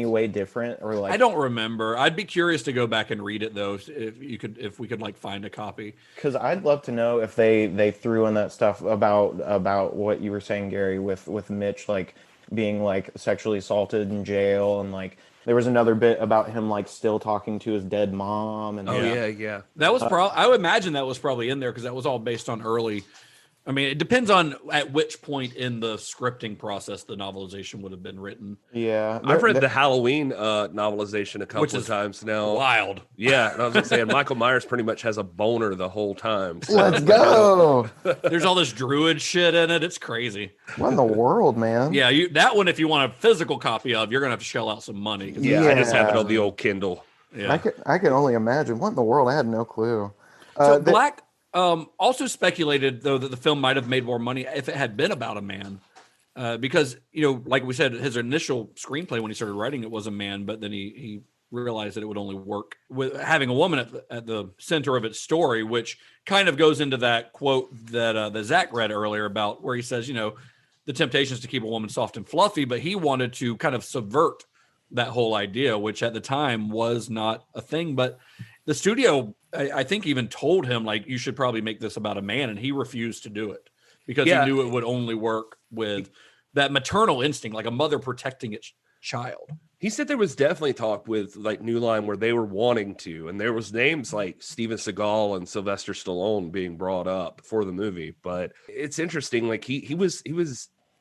way different, or like? I don't remember. I'd be curious to go back and read it though, if we could like find a copy. Because I'd love to know if they threw in that stuff about what you were saying, Gary, with Mitch like being like sexually assaulted in jail, and like there was another bit about him like still talking to his dead mom. And yeah. That was I would imagine that was probably in there because that was all based on early. I mean, it depends on at which point in the scripting process the novelization would have been written. Yeah, I've read the Halloween novelization a couple of times now. Wild. Yeah, and I was just saying, Michael Myers pretty much has a boner the whole time. So. Let's go. There's all this druid shit in it. It's crazy. What in the world, man? Yeah, that one, if you want a physical copy of, you're gonna have to shell out some money. Yeah, I just have it on the old Kindle. Yeah, I can only imagine. What in the world? I had no clue. So Black also speculated though that the film might have made more money if it had been about a man, because like we said, his initial screenplay when he started writing it was a man, but then he realized that it would only work with having a woman at the center of its story, which kind of goes into that quote that Zach read earlier about where he says, the temptation is to keep a woman soft and fluffy, but he wanted to kind of subvert that whole idea, which at the time was not a thing. But the studio, I think, even told him, like, you should probably make this about a man, and he refused to do it because he knew it would only work with that maternal instinct, like a mother protecting its child. He said there was definitely talk with like New Line where they were wanting to, and there was names like Steven Seagal and Sylvester Stallone being brought up for the movie. But it's interesting, like he was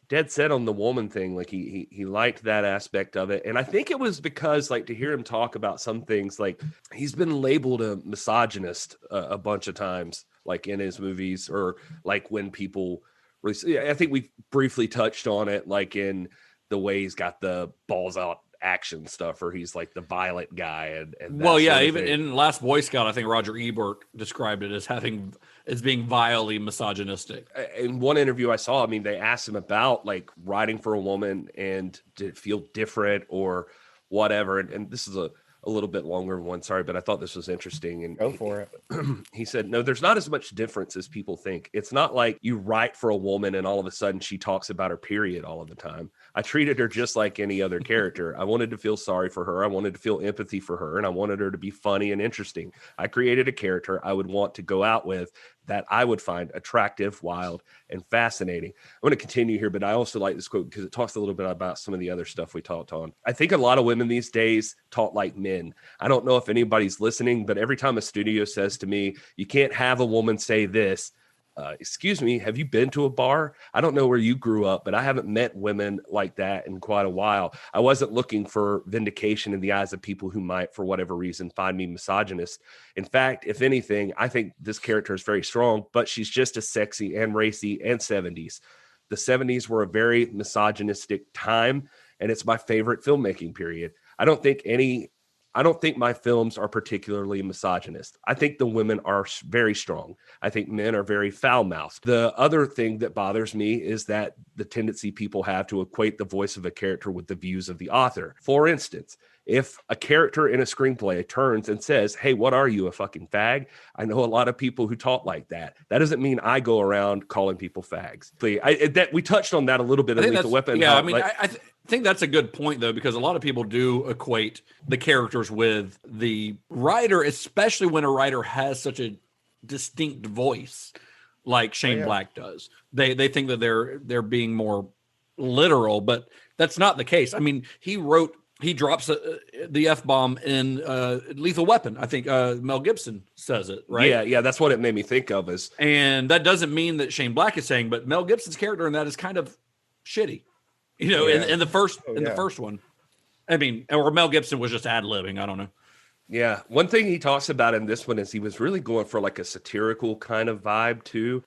dead set on the woman thing. Like he liked that aspect of it. And I think it was because, like, to hear him talk about some things, like he's been labeled a misogynist a bunch of times, like in his movies, or like when people I think we briefly touched on it, like in the way he's got the balls out action stuff, or he's like the violent guy. And well, yeah, even in Last Boy Scout, I think Roger Ebert described it as being vilely misogynistic. In one interview I saw, I mean, they asked him about like writing for a woman and did it feel different or whatever. And this is a little bit longer one, sorry, but I thought this was interesting. And go for it. He said, no, there's not as much difference as people think. It's not like you write for a woman and all of a sudden she talks about her period all of the time. I treated her just like any other character. I wanted to feel sorry for her. I wanted to feel empathy for her, and I wanted her to be funny and interesting. I created a character I would want to go out with that I would find attractive, wild, and fascinating. I'm going to continue here, but I also like this quote because it talks a little bit about some of the other stuff we talked on. I think a lot of women these days talk like men. I don't know if anybody's listening, but every time a studio says to me, you can't have a woman say this, excuse me, have you been to a bar? I don't know where you grew up, but I haven't met women like that in quite a while. I wasn't looking for vindication in the eyes of people who might, for whatever reason, find me misogynist. In fact, if anything, I think this character is very strong, but she's just as sexy and racy and 70s. The 70s were a very misogynistic time, and it's my favorite filmmaking period. I don't think my films are particularly misogynist. I think the women are very strong. I think men are very foul-mouthed. The other thing that bothers me is that the tendency people have to equate the voice of a character with the views of the author. For instance, if a character in a screenplay turns and says, hey, what are you, a fucking fag? I know a lot of people who talk like that. That doesn't mean I go around calling people fags. We touched on that a little bit in Lethal Weapon. Yeah, I think that's a good point, though, because a lot of people do equate the characters with the writer, especially when a writer has such a distinct voice like Shane Black does. They think that they're being more literal, but that's not the case. I mean, he drops the F-bomb in Lethal Weapon. I think Mel Gibson says it, right? Yeah, that's what it made me think of. And that doesn't mean that Shane Black is saying, but Mel Gibson's character in that is kind of shitty. In the first one. I mean, or Mel Gibson was just ad-libbing. I don't know. Yeah. One thing he talks about in this one is he was really going for like a satirical kind of vibe too,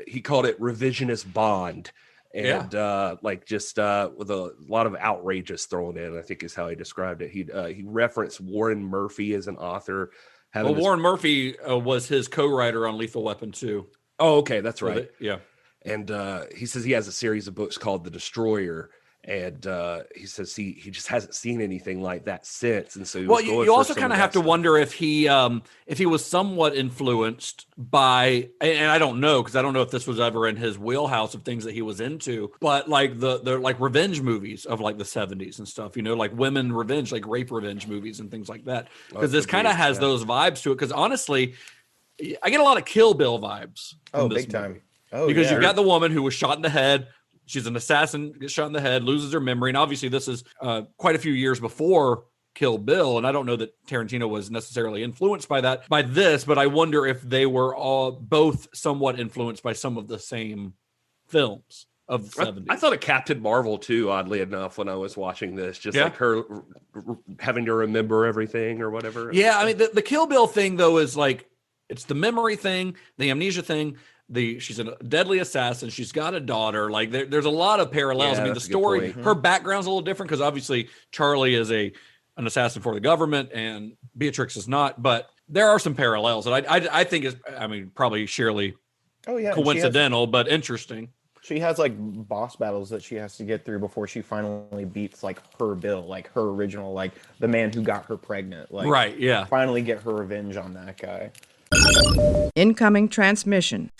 he called it revisionist Bond. and like just with a lot of outrageous thrown in, I think is how he described it. He referenced Warren Murphy as an author. Well, Warren Murphy was his co-writer on Lethal Weapon 2. Oh, okay, that's right. Yeah. And he says he has a series of books called The Destroyer. And he says he just hasn't seen anything like that since. And so you also kind of have to wonder if he was somewhat influenced by, and I don't know, because I don't know if this was ever in his wheelhouse of things that he was into, but like the like revenge movies of like the 70s and stuff, like women revenge, like rape revenge movies and things like that. Because this kind of has those vibes to it. Because honestly, I get a lot of Kill Bill vibes. Oh, big time. Oh, because you've got the woman who was shot in the head. She's an assassin, gets shot in the head, loses her memory. And obviously this is quite a few years before Kill Bill. And I don't know that Tarantino was necessarily influenced by this, but I wonder if they were all both somewhat influenced by some of the same films of the 70s. I thought of Captain Marvel too, oddly enough, when I was watching this, just like her having to remember everything or whatever. Yeah. I mean, the Kill Bill thing though, is like, it's the memory thing, the amnesia thing. She's a deadly assassin. She's got a daughter. Like there's a lot of parallels. I mean, the story, her background's a little different because obviously Charlie is an assassin for the government and Beatrix is not. But there are some parallels that I think is, probably sheerly coincidental, but interesting. She has like boss battles that she has to get through before she finally beats like her Bill, like her original, like the man who got her pregnant. Like, right? Yeah. Finally get her revenge on that guy. Incoming transmission.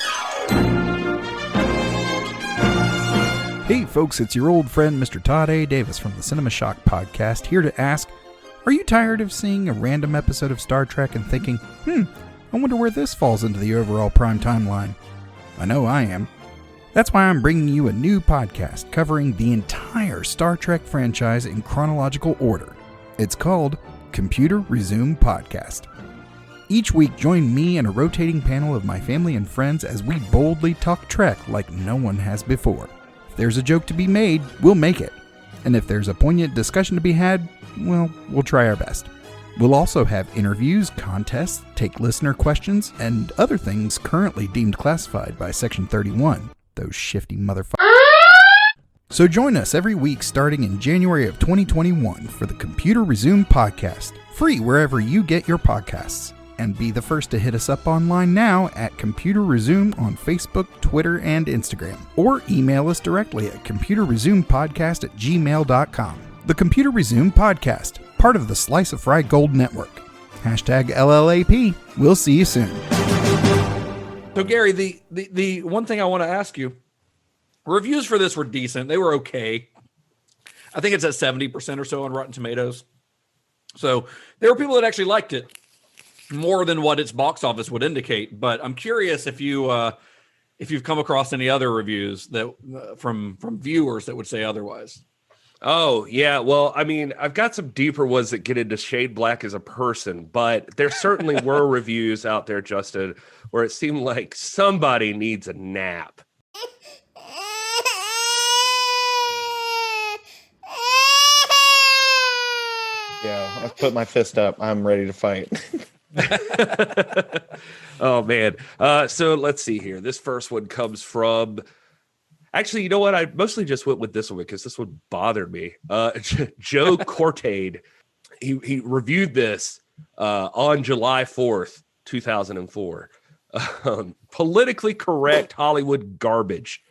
Hey folks, it's your old friend Mr. Todd A. Davis from the Cinema Shock podcast, here to ask, are you tired of seeing a random episode of Star Trek and thinking, I wonder where this falls into the overall prime timeline? I know I am. That's why I'm bringing you a new podcast covering the entire Star Trek franchise in chronological order. It's called Computer Resume Podcast. Each week, join me and a rotating panel of my family and friends as we boldly talk Trek like no one has before. If there's a joke to be made, we'll make it. And if there's a poignant discussion to be had, well, we'll try our best. We'll also have interviews, contests, take listener questions, and other things currently deemed classified by Section 31. Those shifty motherfuckers. So join us every week starting in January of 2021 for the Computer Resume Podcast, free wherever you get your podcasts. And be the first to hit us up online now at Computer Resume on Facebook, Twitter, and Instagram. Or email us directly at computerresumepodcast@gmail.com. The Computer Resume Podcast, part of the Slice of Fried Gold Network. Hashtag LLAP. We'll see you soon. So Gary, the one thing I want to ask you, reviews for this were decent. They were okay. I think it's at 70% or so on Rotten Tomatoes. So there were people that actually liked it more than what its box office would indicate. But I'm curious if you've come across any other reviews that from viewers that would say otherwise. Oh, yeah. Well, I mean, I've got some deeper ones that get into Shade Black as a person, but there certainly were reviews out there, Justin, where it seemed like somebody needs a nap. Yeah, I've put my fist up. I'm ready to fight. Oh, man. So let's see here. This first one comes from... Actually, you know what? I mostly just went with this one because this one bothered me. Joe Cortade, he reviewed this on July 4th, 2004. Politically correct Hollywood garbage.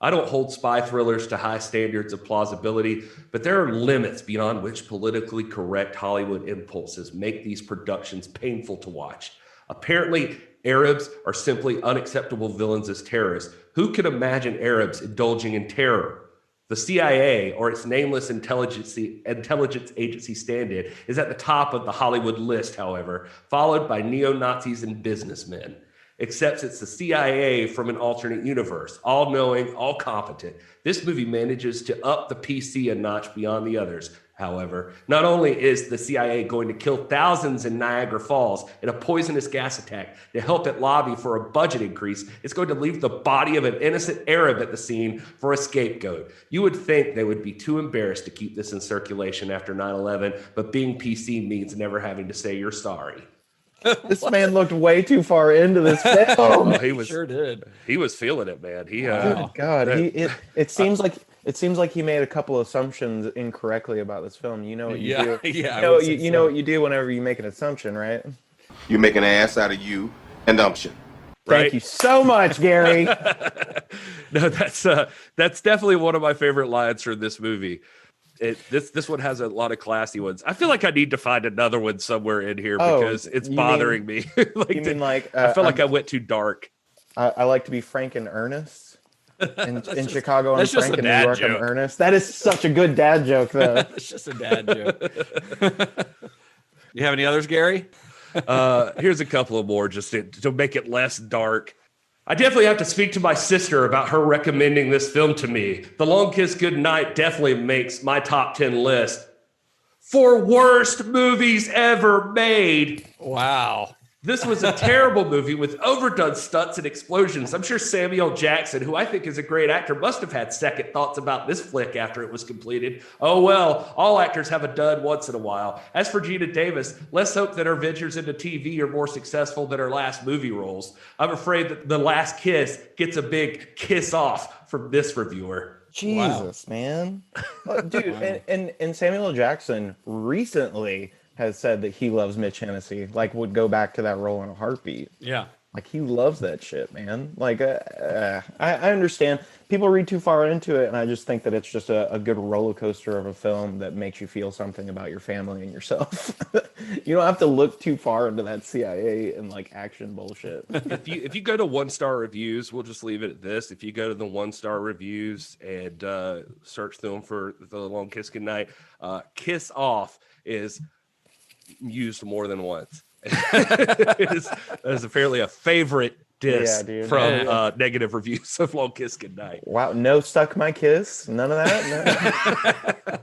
I don't hold spy thrillers to high standards of plausibility, but there are limits beyond which politically correct Hollywood impulses make these productions painful to watch. Apparently, Arabs are simply unacceptable villains as terrorists. Who could imagine Arabs indulging in terror? The CIA, or its nameless intelligence agency stand-in, is at the top of the Hollywood list, however, followed by neo-Nazis and businessmen. Except it's the CIA from an alternate universe, all-knowing, all-competent. This movie manages to up the PC a notch beyond the others. However, not only is the CIA going to kill thousands in Niagara Falls in a poisonous gas attack to help it lobby for a budget increase, it's going to leave the body of an innocent Arab at the scene for a scapegoat. You would think they would be too embarrassed to keep this in circulation after 9/11, but being PC means never having to say you're sorry. This man looked way too far into this film. Oh, he was Sure did. He was feeling it, man. He Good God, it seems like he made a couple assumptions incorrectly about this film. You know what you do. You know what you do whenever you make an assumption, right? You make an ass out of you and umption. Thank you so much, Gary. No, that's definitely one of my favorite lines from this movie. This one has a lot of classy ones. I feel like I need to find another one somewhere in here because it's bothering me. I feel like I went too dark. I like to be frank and earnest. In Chicago, I'm that's just frank. a In New dad York, joke. I'm earnest. That is such a good dad joke, though. It's just a dad joke. You have any others, Gary? Here's a couple of more just to make it less dark. I definitely have to speak to my sister about her recommending this film to me. The Long Kiss Goodnight definitely makes my top 10 list for worst movies ever made. Wow. This was a terrible movie with overdone stunts and explosions. I'm sure Samuel L. Jackson, who I think is a great actor, must have had second thoughts about this flick after it was completed. Oh well, all actors have a dud once in a while. As for Geena Davis, let's hope that her ventures into TV are more successful than her last movie roles. I'm afraid that The Last Kiss gets a big kiss off from this reviewer. Jesus, man. Dude, and Samuel L. Jackson recently has said that he loves Mitch Hennessy, like would go back to that role in a heartbeat. Yeah. Like he loves that shit, man. Like I understand people read too far into it, and I just think that it's just a good roller coaster of a film that makes you feel something about your family and yourself. You don't have to look too far into that CIA and like action bullshit. If you go to 1-star reviews, we'll just leave it at this. If you go to the 1-star reviews and search them for The Long Kiss Goodnight, kiss off is used more than once. It is apparently a favorite diss from negative reviews of Long Kiss Goodnight. Wow, no suck my kiss, none of that.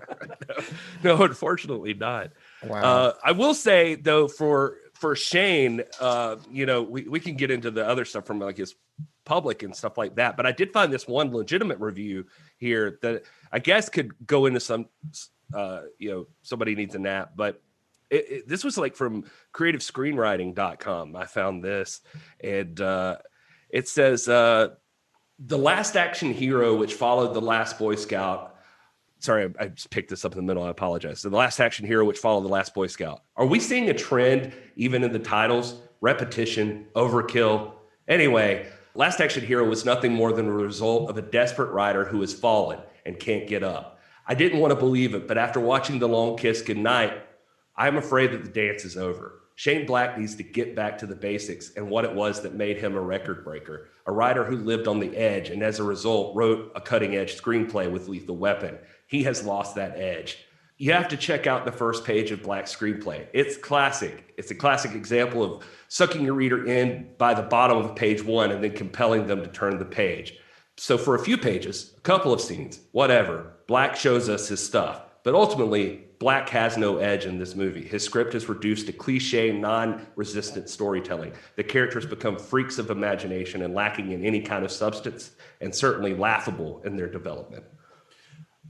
No, unfortunately not. Wow. I will say though, for Shane, we can get into the other stuff from like his public and stuff like that, but I did find this one legitimate review here that I guess could go into some, somebody needs a nap, but this was like from creativescreenwriting.com. I found this, and it says, the last action hero, which followed the last Boy Scout. Sorry, I just picked this up in the middle. I apologize. So the last action hero, which followed the last Boy Scout. Are we seeing a trend even in the titles? Repetition, overkill. Anyway, Last Action Hero was nothing more than a result of a desperate writer who has fallen and can't get up. I didn't want to believe it, but after watching The Long Kiss Goodnight, I'm afraid that the dance is over. Shane Black needs to get back to the basics and what it was that made him a record breaker, a writer who lived on the edge and as a result wrote a cutting-edge screenplay with Lethal Weapon. He has lost that edge. You have to check out the first page of Black's screenplay. It's classic. It's a classic example of sucking your reader in by the bottom of page one and then compelling them to turn the page. So for a few pages, a couple of scenes, whatever, Black shows us his stuff. But ultimately, Black has no edge in this movie. His script is reduced to cliche, non-resistant storytelling. The characters become freaks of imagination and lacking in any kind of substance, and certainly laughable in their development.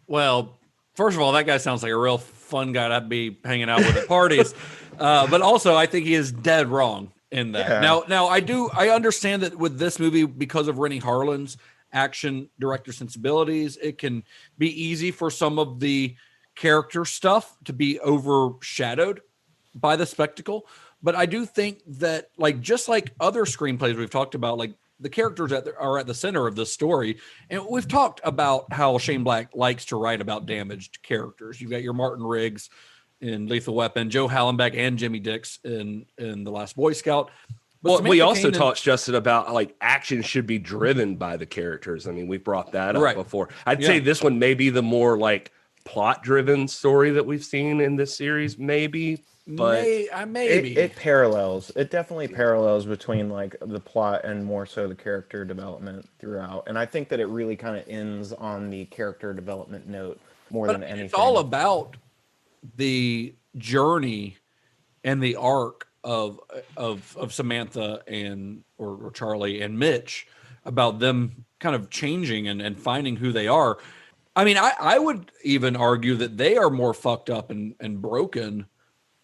Well, first of all, that guy sounds like a real fun guy to be hanging out with at parties. But also, I think he is dead wrong in that. Yeah. Now, I understand that with this movie, because of Renny Harlin's action director sensibilities, it can be easy for some of the character stuff to be overshadowed by the spectacle. But I do think that, like, just like other screenplays we've talked about, like the characters that are at the center of the story. And we've talked about how Shane Black likes to write about damaged characters. You've got your Martin Riggs in Lethal Weapon, Joe Hallenbeck and Jimmy Dix in The Last Boy Scout. But well, we also talked, Justin, about like action should be driven by the characters. I mean, we brought that up before. I'd say this one may be the more like plot-driven story that we've seen in this series, maybe. But maybe it parallels. It definitely parallels between like the plot and more so the character development throughout. And I think that it really kind of ends on the character development note more than anything. It's all about the journey and the arc of Samantha and or Charlie and Mitch, about them kind of changing and finding who they are. I mean, I would even argue that they are more fucked up and broken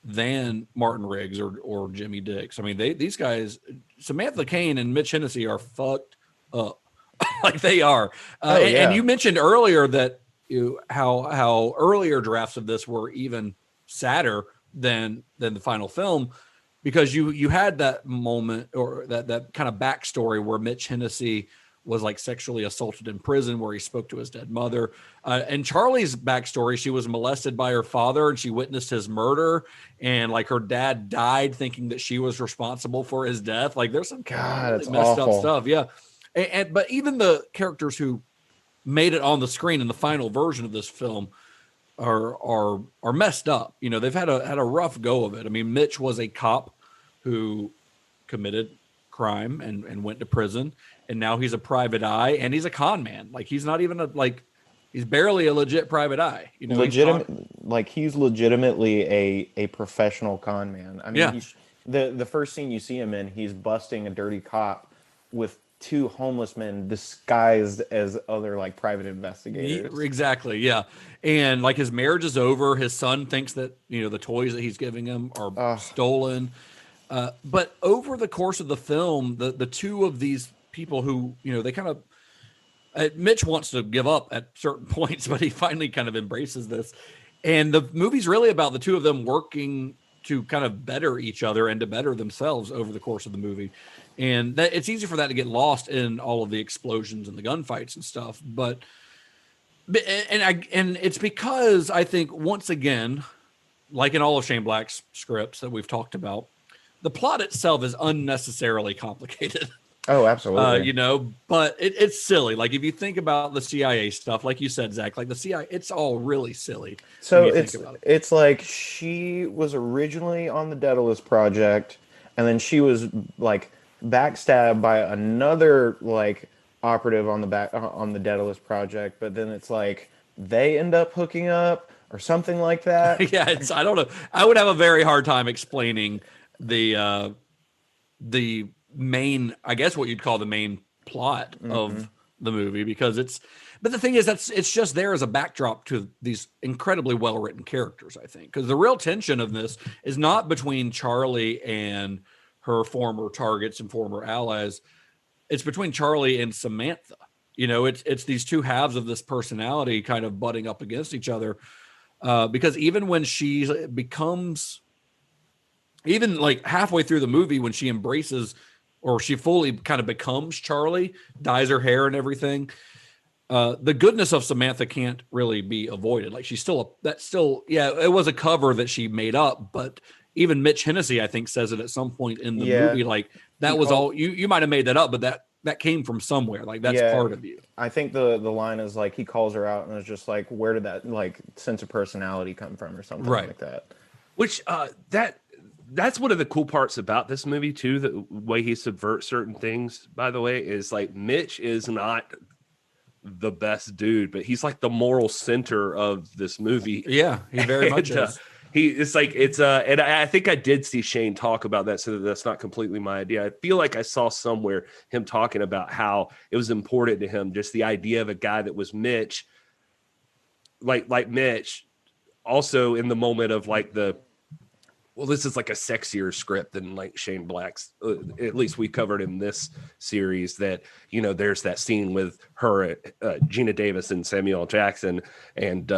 than Martin Riggs or Jimmy Dix. I mean, these guys, Samantha Cain and Mitch Hennessy, are fucked up. Like they are. And you mentioned earlier that how earlier drafts of this were even sadder than the final film, because you had that moment or that kind of backstory where Mitch Hennessy was like sexually assaulted in prison, where he spoke to his dead mother. And Charlie's backstory, she was molested by her father and she witnessed his murder, and like her dad died thinking that she was responsible for his death. Like there's some kind of really messed up stuff. Yeah. But even the characters who made it on the screen in the final version of this film are messed up. You know, they've had a rough go of it. I mean, Mitch was a cop who committed crime and went to prison, and now he's a private eye and he's a con man. Like he's not even he's barely a legit private eye. You know, he's legitimately a professional con man. I mean, the first scene you see him in, he's busting a dirty cop with two homeless men disguised as other like private investigators. Exactly. Yeah. And like his marriage is over. His son thinks that, you know, the toys that he's giving him are stolen. But over the course of the film, the two of these people who, you know, they kind of, Mitch wants to give up at certain points, but he finally kind of embraces this. And the movie's really about the two of them working to kind of better each other and to better themselves over the course of the movie. And that it's easy for that to get lost in all of the explosions and the gunfights and stuff. But it's because I think, once again, like in all of Shane Black's scripts that we've talked about, the plot itself is unnecessarily complicated. Oh, absolutely. You know, but it's silly. Like if you think about the CIA stuff, like you said, Zach, like the CIA, it's all really silly. So it's like she was originally on the Daedalus project, and then she was like backstabbed by another like operative on the Daedalus project, but then it's like they end up hooking up or something like that. Yeah, I don't know. I would have a very hard time explaining the main, I guess what you'd call the main plot of the movie, because but the thing is, it's just there as a backdrop to these incredibly well-written characters, I think, because the real tension of this is not between Charlie and her former targets and former allies. It's between Charlie and Samantha. You know, it's these two halves of this personality kind of butting up against each other, because even when she becomes, even like halfway through the movie, when she embraces, or she fully kind of becomes Charlie, dyes her hair and everything, the goodness of Samantha can't really be avoided. Like she's still, it was a cover that she made up, but even Mitch Hennessy, I think, says it at some point in the movie. Like that was all, you might have made that up, but that came from somewhere. Like that's part of you. I think the line is like, he calls her out and it's just like, where did that like sense of personality come from or something like that? Which that's one of the cool parts about this movie too. The way he subverts certain things, by the way, is like Mitch is not the best dude, but he's like the moral center of this movie. Yeah, he very much is. And I think I did see Shane talk about that, so that's not completely my idea. I feel like I saw somewhere him talking about how it was important to him, just the idea of a guy that was Mitch, like Mitch, also in the moment of like this is like a sexier script than like Shane Black's, at least we covered in this series, that, you know, there's that scene with her, Geena Davis and Samuel L. Jackson. And,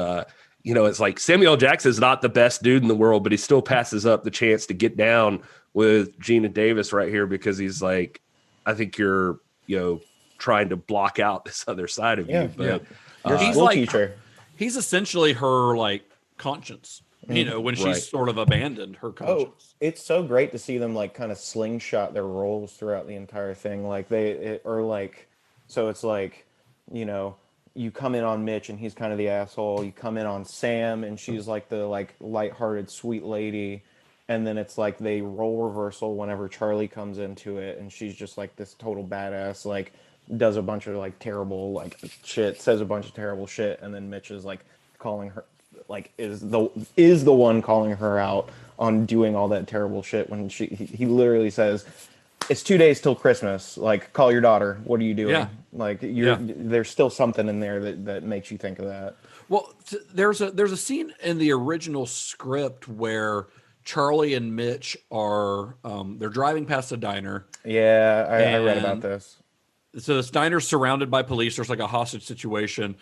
you know, it's like Samuel L. Jackson is not the best dude in the world, but he still passes up the chance to get down with Geena Davis right here, because he's like, I think you're, you know, trying to block out this other side of you. But he's like, teacher. He's essentially her like conscience. You know, when she's sort of abandoned her conscience. Oh, it's so great to see them like kind of slingshot their roles throughout the entire thing. Like so it's like, you know, you come in on Mitch and he's kind of the asshole. You come in on Sam and she's like the like lighthearted sweet lady. And then it's like they role reversal whenever Charlie comes into it, and she's just like this total badass, like does a bunch of like terrible like shit, says a bunch of terrible shit, and then Mitch is like calling her, like is the one calling her out on doing all that terrible shit when he literally says, it's 2 days till Christmas, like call your daughter, what are you doing? Like there's still something in there that makes you think of that. Well, there's a scene in the original script where Charlie and Mitch are they're driving past a diner. Yeah, I read about this. So this diner's surrounded by police. There's like a hostage situation,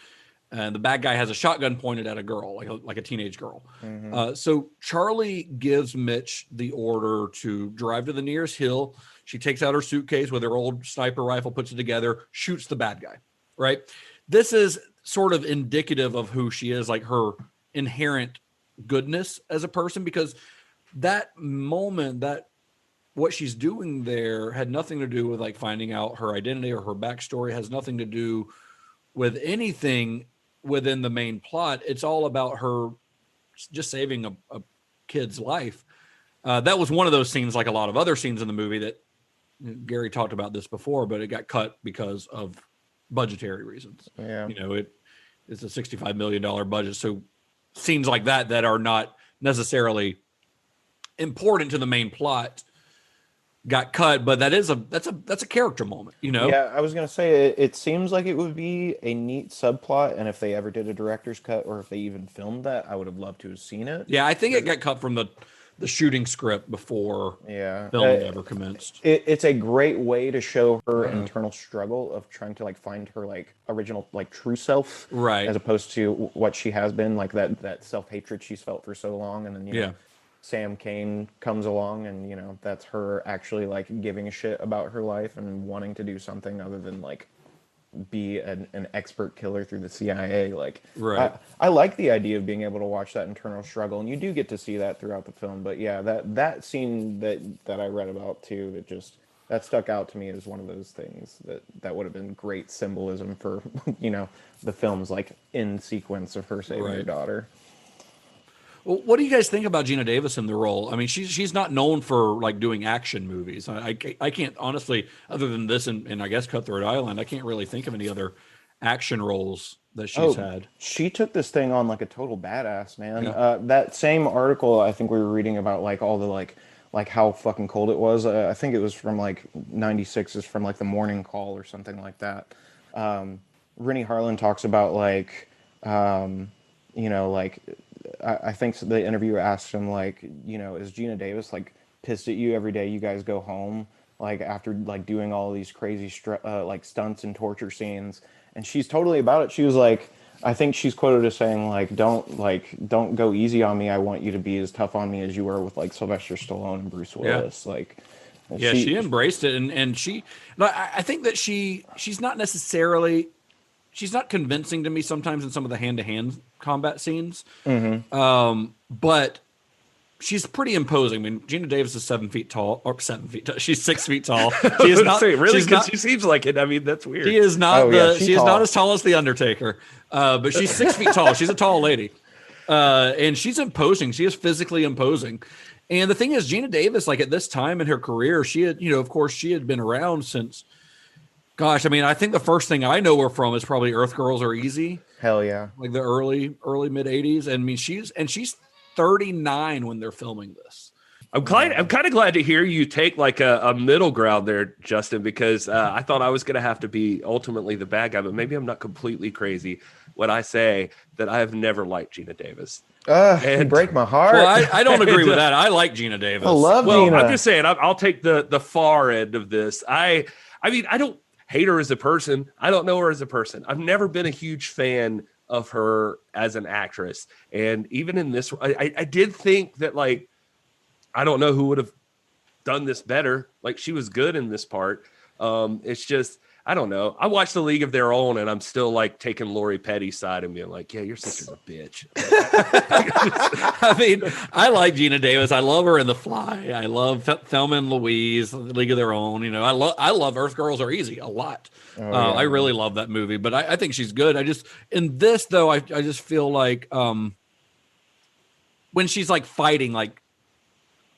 and the bad guy has a shotgun pointed at a girl, like a teenage girl. So Charlie gives Mitch the order to drive to the nearest hill. She takes out her suitcase with her old sniper rifle, puts it together, shoots the bad guy. Right. This is sort of indicative of who she is, like her inherent goodness as a person, because that moment, that what she's doing there had nothing to do with like finding out her identity or her backstory, has nothing to do with anything within the main plot. It's all about her just saving a kid's life. That was one of those scenes, like a lot of other scenes in the movie, that Gary talked about this before, but it got cut because of budgetary reasons. Yeah. It's a $65 million budget. So scenes like that are not necessarily important to the main plot got cut, but that's a character moment, Yeah, I was gonna say it seems like it would be a neat subplot, and if they ever did a director's cut, or if they even filmed that, I would have loved to have seen it. Yeah, I think it got cut from the shooting script before filming ever commenced. It's a great way to show her internal struggle of trying to like find her like original like true self, right, as opposed to what she has been, like that self-hatred she's felt for so long, and then Sam Cain comes along, and that's her actually like giving a shit about her life and wanting to do something other than like be an expert killer through the CIA. Like, right. I like the idea of being able to watch that internal struggle, and you do get to see that throughout the film. But yeah, that scene that I read about too, that stuck out to me as one of those things that would have been great symbolism for the film's like in sequence of her saving her daughter. Well, what do you guys think about Geena Davis in the role? I mean, she's not known for like doing action movies. I can't honestly, other than this and I guess Cutthroat Island, I can't really think of any other action roles that she's had. She took this thing on like a total badass, man. Yeah. That same article I think we were reading about like all the like how fucking cold it was. I think it was from like 96, is from like the Morning Call or something like that. Renny Harlin talks about like like. I think the interviewer asked him, like, is Geena Davis, like, pissed at you every day you guys go home, like, after, like, doing all these crazy, like, stunts and torture scenes? And she's totally about it. She was like, I think she's quoted as saying, like, don't go easy on me. I want you to be as tough on me as you were with, like, Sylvester Stallone and Bruce Willis. Yeah. Like, yeah, she embraced it. And I think that she's not necessarily... She's not convincing to me sometimes in some of the hand-to-hand combat scenes, but she's pretty imposing. I mean, Geena Davis is 7 feet tall, or 7 feet tall. She's 6 feet tall. She is not really, because she seems like it. I mean, that's weird. She is not she is not as tall as the Undertaker, but she's 6 feet tall. She's a tall lady, and she's imposing. She is physically imposing. And the thing is, Geena Davis, like at this time in her career, she had, of course, she had been around since. Gosh, I mean, I think the first thing I know her from is probably Earth Girls Are Easy. Hell yeah. Like the early mid 80s. And I mean, she's 39 when they're filming this. I'm kind of glad to hear you take like a middle ground there, Justin, because I thought I was going to have to be ultimately the bad guy, but maybe I'm not completely crazy when I say that I have never liked Geena Davis. You break my heart. Well, I don't agree with that. I like Geena Davis. I love Geena. I'm just saying, I'll take the far end of this. I mean, I don't hate her as a person. I don't know her as a person. I've never been a huge fan of her as an actress. And even in this, I did think that, like, I don't know who would have done this better. Like, she was good in this part. It's just, I don't know. I watched The League of Their Own, and I'm still like taking Lori Petty's side and being like, yeah, your sister's a bitch. I mean, I like Geena Davis. I love her in The Fly. I love Thelma and Louise, The League of Their Own. I love Earth Girls Are Easy a lot. I really love that movie, but I think she's good. In this though, I just feel like when she's like fighting, like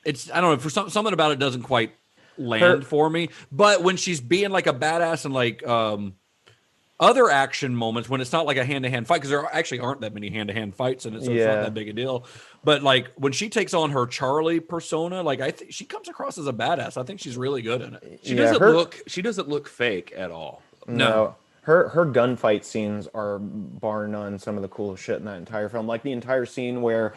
I don't know, for something about it doesn't quite land for me. But when she's being like a badass and like other action moments, when it's not like a hand-to-hand fight, because there actually aren't that many hand-to-hand fights in it, so it's not that big a deal. But like when she takes on her Charlie persona, like I think she comes across as a badass. I think she's really good in it. She doesn't look fake at all. No. Her gunfight scenes are bar none some of the coolest shit in that entire film. Like the entire scene where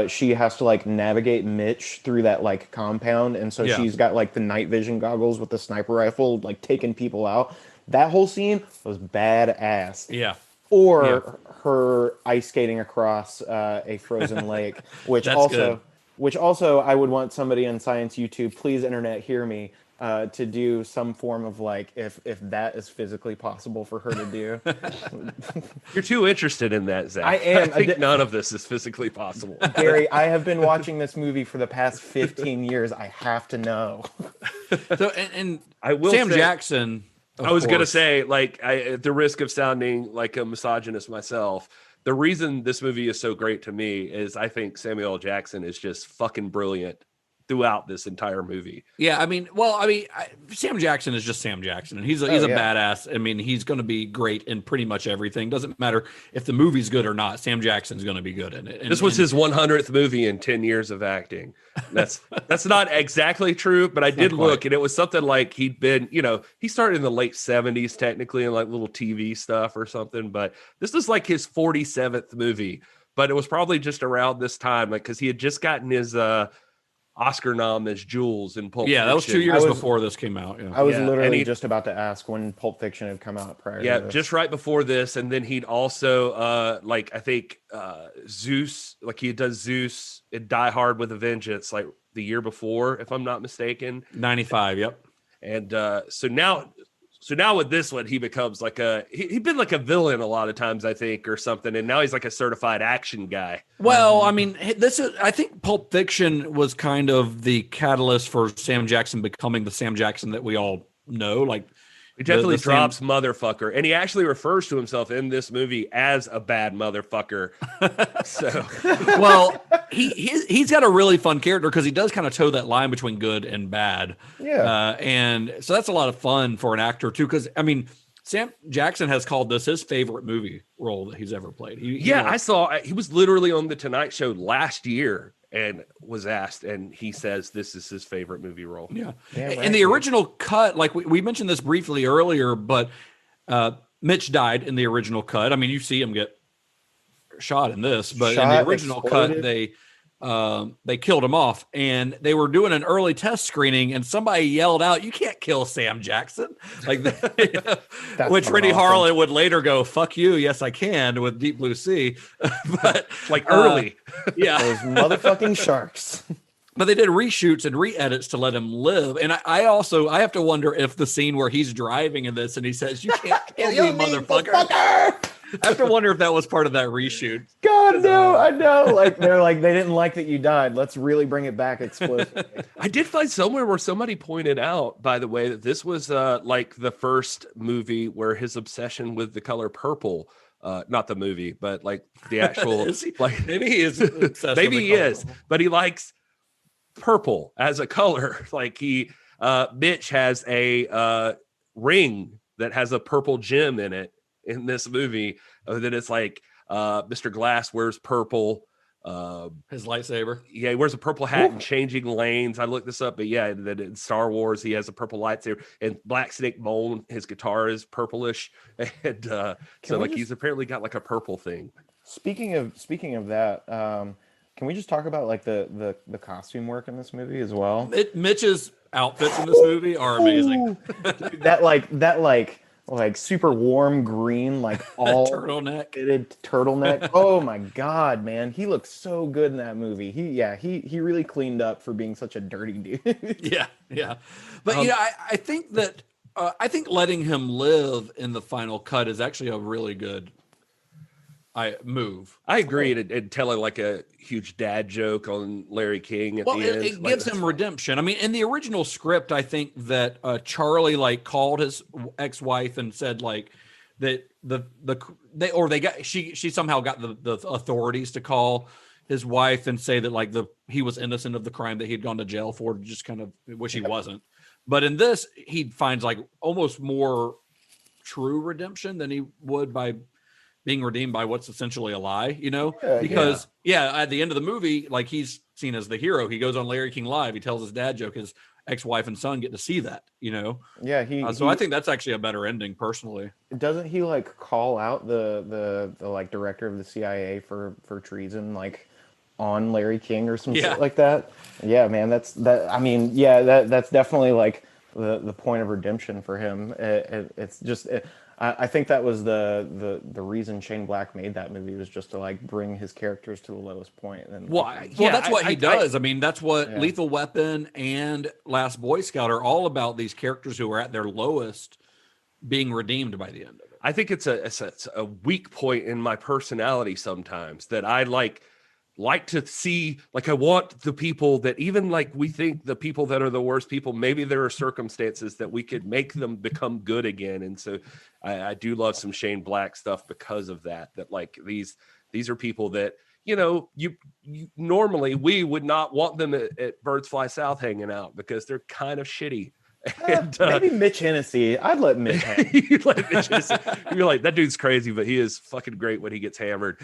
she has to like navigate Mitch through that like compound, and so she's got like the night vision goggles with the sniper rifle, like taking people out. That whole scene was badass. Yeah. Or her ice skating across a frozen lake, which also I would want somebody on Science YouTube, please internet hear me, to do some form of like if that is physically possible for her to do. You're too interested in that, Zach. I am. I think none of this is physically possible. Gary, I have been watching this movie for the past 15 years. I have to know. So and I will Sam say, Jackson. I was gonna say, like, at the risk of sounding like a misogynist myself, the reason this movie is so great to me is I think Samuel L. Jackson is just fucking brilliant throughout this entire movie. Yeah, I mean, Sam Jackson is just Sam Jackson, and he's a badass. I mean, he's going to be great in pretty much everything. Doesn't matter if the movie's good or not. Sam Jackson's going to be good in it. This was his 100th movie in 10 years of acting. That's not exactly true, but I did look, and it was something like he'd been, he started in the late 70s technically in like little TV stuff or something, but this is like his 47th movie. But it was probably just around this time, like because he had just gotten his Oscar nom as Jules in Pulp Fiction. That was 2 years before this came out. Yeah. I was literally just about to ask when Pulp Fiction had come out prior to this. Just right before this. And then he'd also, Zeus, like he had done Zeus in Die Hard with a Vengeance, like the year before, if I'm not mistaken. 95, yep. And so now with this one, he becomes like he'd been like a villain a lot of times, I think, or something. And now he's like a certified action guy. Well, I mean, I think Pulp Fiction was kind of the catalyst for Sam Jackson becoming the Sam Jackson that we all know. Like, he definitely drops motherfucker. And he actually refers to himself in this movie as a bad motherfucker. So, well, he's got a really fun character because he does kind of toe that line between good and bad. Yeah. And so that's a lot of fun for an actor too. Because I mean, Sam Jackson has called this his favorite movie role that he's ever played. I saw he was literally on the Tonight Show last year and was asked, and he says this is his favorite movie role. Yeah. In the original cut, like we mentioned this briefly earlier, but Mitch died in the original cut. I mean, you see him get shot in this, but in the original cut, they killed him off, and they were doing an early test screening, and somebody yelled out, "You can't kill Sam Jackson!" Like that, which Renny Harlin would later go, "Fuck you, yes I can," with Deep Blue Sea, but like early, those motherfucking sharks. But they did reshoots and re-edits to let him live. And I have to wonder if the scene where he's driving in this and he says, "You can't kill me, motherfucker." I have to wonder if that was part of that reshoot. God, no, I know. Like they're like, they didn't like that you died. Let's really bring it back explosively. I did find somewhere where somebody pointed out, by the way, that this was like the first movie where his obsession with the color purple, not the movie, but like the actual, like maybe he is obsessed maybe with he is, but he likes purple as a color. Like Mitch has a ring that has a purple gem in it in this movie. That it's like Mr. Glass wears purple. His lightsaber. Yeah, he wears a purple hat and changing lanes. I looked this up, but yeah, that in Star Wars he has a purple lightsaber. And Black Snake Moan, his guitar is purplish, and so like he's apparently got like a purple thing. Speaking of that, can we just talk about like the costume work in this movie as well? Mitch's outfits in this movie are amazing. That super warm green, like all turtleneck. Fitted turtleneck. Oh my God, man. He looks so good in that movie. He really cleaned up for being such a dirty dude. Yeah. But I think that I think letting him live in the final cut is actually a really good move. I agree. And telling like a huge dad joke on Larry King at the end. It gives him redemption. I mean, in the original script, I think that Charlie like called his ex-wife and said like that she somehow got the authorities to call his wife and say that like he was innocent of the crime that he'd gone to jail for, just kind of, which he wasn't. But in this, he finds like almost more true redemption than he would by being redeemed by what's essentially a lie, because at the end of the movie, like he's seen as the hero. He goes on Larry King Live. He tells his dad joke. His ex-wife and son get to see that, Yeah, so I think that's actually a better ending personally. Doesn't he like call out the like director of the CIA for treason, like on Larry King or some shit like that? Yeah, man, that's definitely like the point of redemption for him. It's just I think that was the reason Shane Black made that movie, was just to like bring his characters to the lowest point. And that's what he does. I mean, that's what Lethal Weapon and Last Boy Scout are all about. These characters who are at their lowest being redeemed by the end of it. I think it's a weak point in my personality sometimes, that I like to see, like, I want the people that, even like we think the people that are the worst people, maybe there are circumstances that we could make them become good again. And so I do love some Shane Black stuff because of that like these are people that, you normally we would not want them at Birds Fly South hanging out because they're kind of shitty. And, maybe Mitch Hennessy. I'd let Mitch hang. You'd let Mitch Hennessy. You're like, that dude's crazy, but he is fucking great when he gets hammered.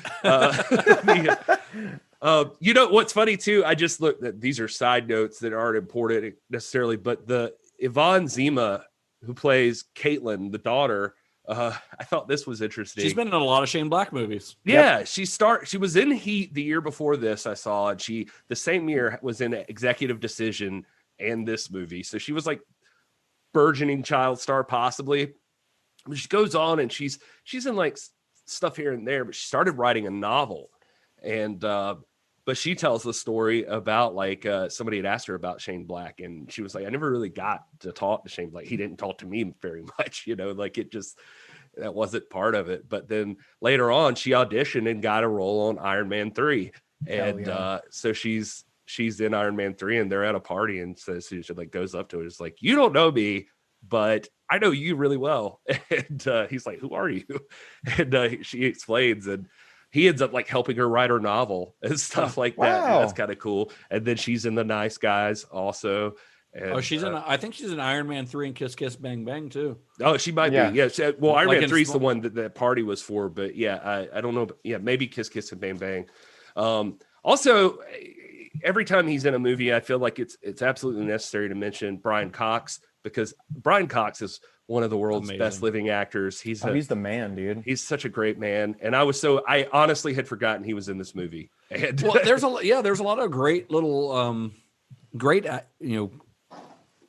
What's funny too? I just looked at, these are side notes that aren't important necessarily, but the Yvonne Zima, who plays Caitlin, the daughter, I thought this was interesting. She's been in a lot of Shane Black movies. Yeah, she was in Heat the year before this, I saw, and she the same year was in Executive Decision and this movie. So she was like burgeoning child star possibly. But she goes on and she's in like stuff here and there, but she started writing a novel. And but she tells the story about like somebody had asked her about Shane Black, and she was like, I never really got to talk to Shane Black. He didn't talk to me very much, like it just, that wasn't part of it. But then later on she auditioned and got a role on Iron Man 3. And so she's in Iron Man 3, and they're at a party, and so she like goes up to her, it's like, you don't know me, but I know you really well. And he's like, who are you? And she explains, and he ends up like helping her write her novel and stuff like that. And that's kind of cool. And then she's in The Nice Guys also. And, she's in. I think she's in Iron Man 3 and Kiss Kiss Bang Bang too. Oh, she might be. Yeah. Well, Iron Man 3 is the one that party was for, but yeah, I don't know. Yeah, maybe Kiss Kiss and Bang Bang. Also, every time he's in a movie, I feel like it's absolutely necessary to mention Brian Cox, because Brian Cox is one of the world's best living actors. He's the man, dude. He's such a great man. And I honestly had forgotten he was in this movie. And there's a lot of great little,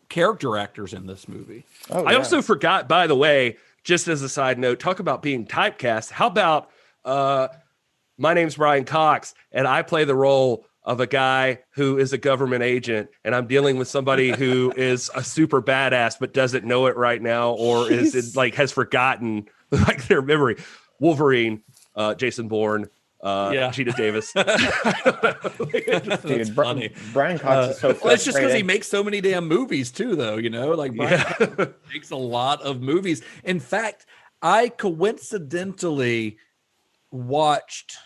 character actors in this movie. I also forgot, by the way, just as a side note, talk about being typecast. How about, my name's Brian Cox, and I play the role of a guy who is a government agent, and I'm dealing with somebody who is a super badass but doesn't know it right now, or has forgotten like their memory. Wolverine, Jason Bourne, Geena Davis. Dude, Brian Cox is so frustrating. Well, it's just because he makes so many damn movies too, though. Brian Cox makes a lot of movies. In fact, I coincidentally watched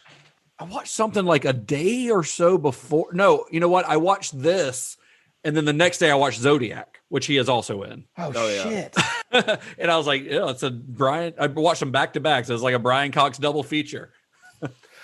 something like a day or so before. No, you know what? I watched this, and then the next day I watched Zodiac, which he is also in. Oh shit. And I was like, it's a Brian. I watched them back to back. So it's like a Brian Cox double feature.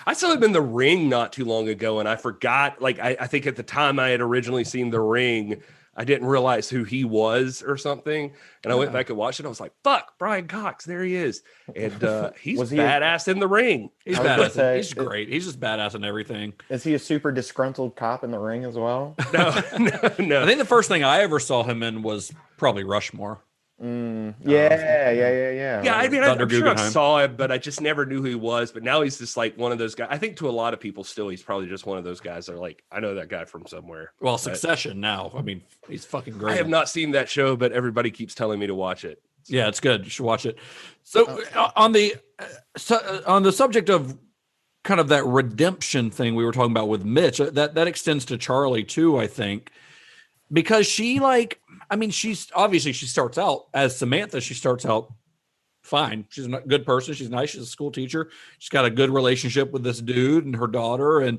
I saw him in The Ring not too long ago, and I forgot. Like, I think at the time I had originally seen The Ring, I didn't realize who he was or something. And I went back and watched it. I was like, fuck, Brian Cox, there he is. And he's badass in The Ring. He's badass. He's great. He's just badass in everything. Is he a super disgruntled cop in The Ring as well? No. I think the first thing I ever saw him in was probably Rushmore. Yeah. I mean, I'm sure I saw him, but I just never knew who he was. But now he's just like one of those guys. I think to a lot of people still, he's probably just one of those guys that are like, I know that guy from somewhere. Well, Succession now. I mean, he's fucking great. I have not seen that show, but everybody keeps telling me to watch it. Yeah, it's good. You should watch it. So on the subject of kind of that redemption thing we were talking about with Mitch, that extends to Charlie too, I think, because she she starts out as Samantha. She starts out fine. She's a good person. She's nice. She's a school teacher. She's got a good relationship with this dude and her daughter.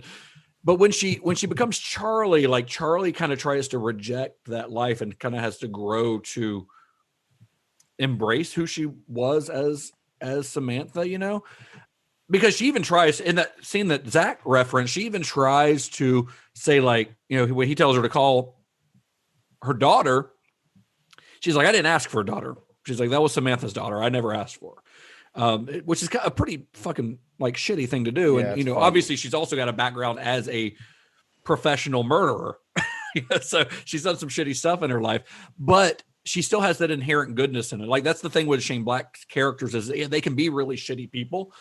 But when she becomes Charlie, like Charlie kind of tries to reject that life and kind of has to grow to embrace who she was as Samantha, because she even tries in that scene that Zach referenced, she even tries to say, like, when he tells her to call her daughter, she's like, I didn't ask for a daughter. She's like, that was Samantha's daughter. I never asked for her. Which is a pretty fucking like shitty thing to do. Yeah, And, obviously she's also got a background as a professional murderer. So she's done some shitty stuff in her life, but she still has that inherent goodness in it. Like that's the thing with Shane Black's characters is they can be really shitty people.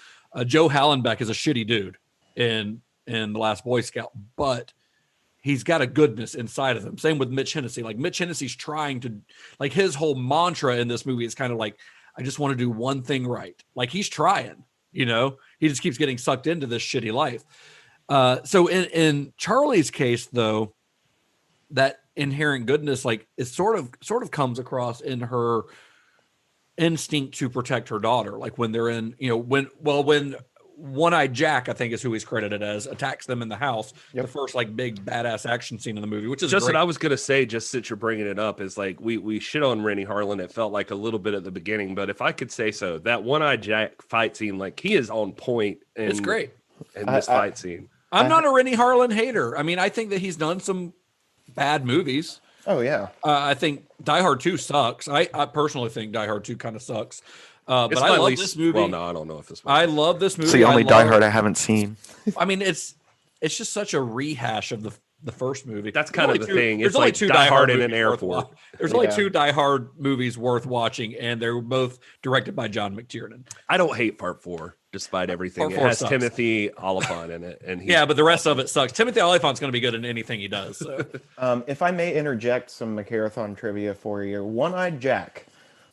Joe Hallenbeck is a shitty dude in The Last Boy Scout, but he's got a goodness inside of him. Same with Mitch Hennessy. Like Mitch Hennessy's trying to, like his whole mantra in this movie is kind of like, I just want to do one thing right. Like he's trying, he just keeps getting sucked into this shitty life. So in Charlie's case though, that inherent goodness, like it sort of comes across in her instinct to protect her daughter. Like when they're in, when One-Eyed Jack, I think is who he's credited as, attacks them in the house. Yep. The first like big badass action scene in the movie, which is just great. What I was going to say, just since you're bringing it up, is like we shit on Renny Harlin. It felt like a little bit at the beginning, but if I could say so, that One-Eyed Jack fight scene, like he is on point. It's great in this fight scene. I'm not a Renny Harlin hater. I mean, I think that he's done some bad movies. Oh yeah. I think Die Hard 2 sucks. I personally think Die Hard 2 kind of sucks. But I love this movie. Well, no, I don't know if this. I love this movie. It's the only Die Hard I haven't seen. I mean, it's just such a rehash of the first movie. That's kind of the thing. There's It's only like two Die Hard in movies an airport. There's only two Die Hard movies worth watching, and they're both directed by John McTiernan. I don't hate Part 4, despite everything. Part It 4 has sucks. Timothy Oliphant in it, and Yeah, but the rest of it sucks. Timothy Oliphant's going to be good in anything he does. So. If I may interject some McArathon trivia for you, One-Eyed Jack,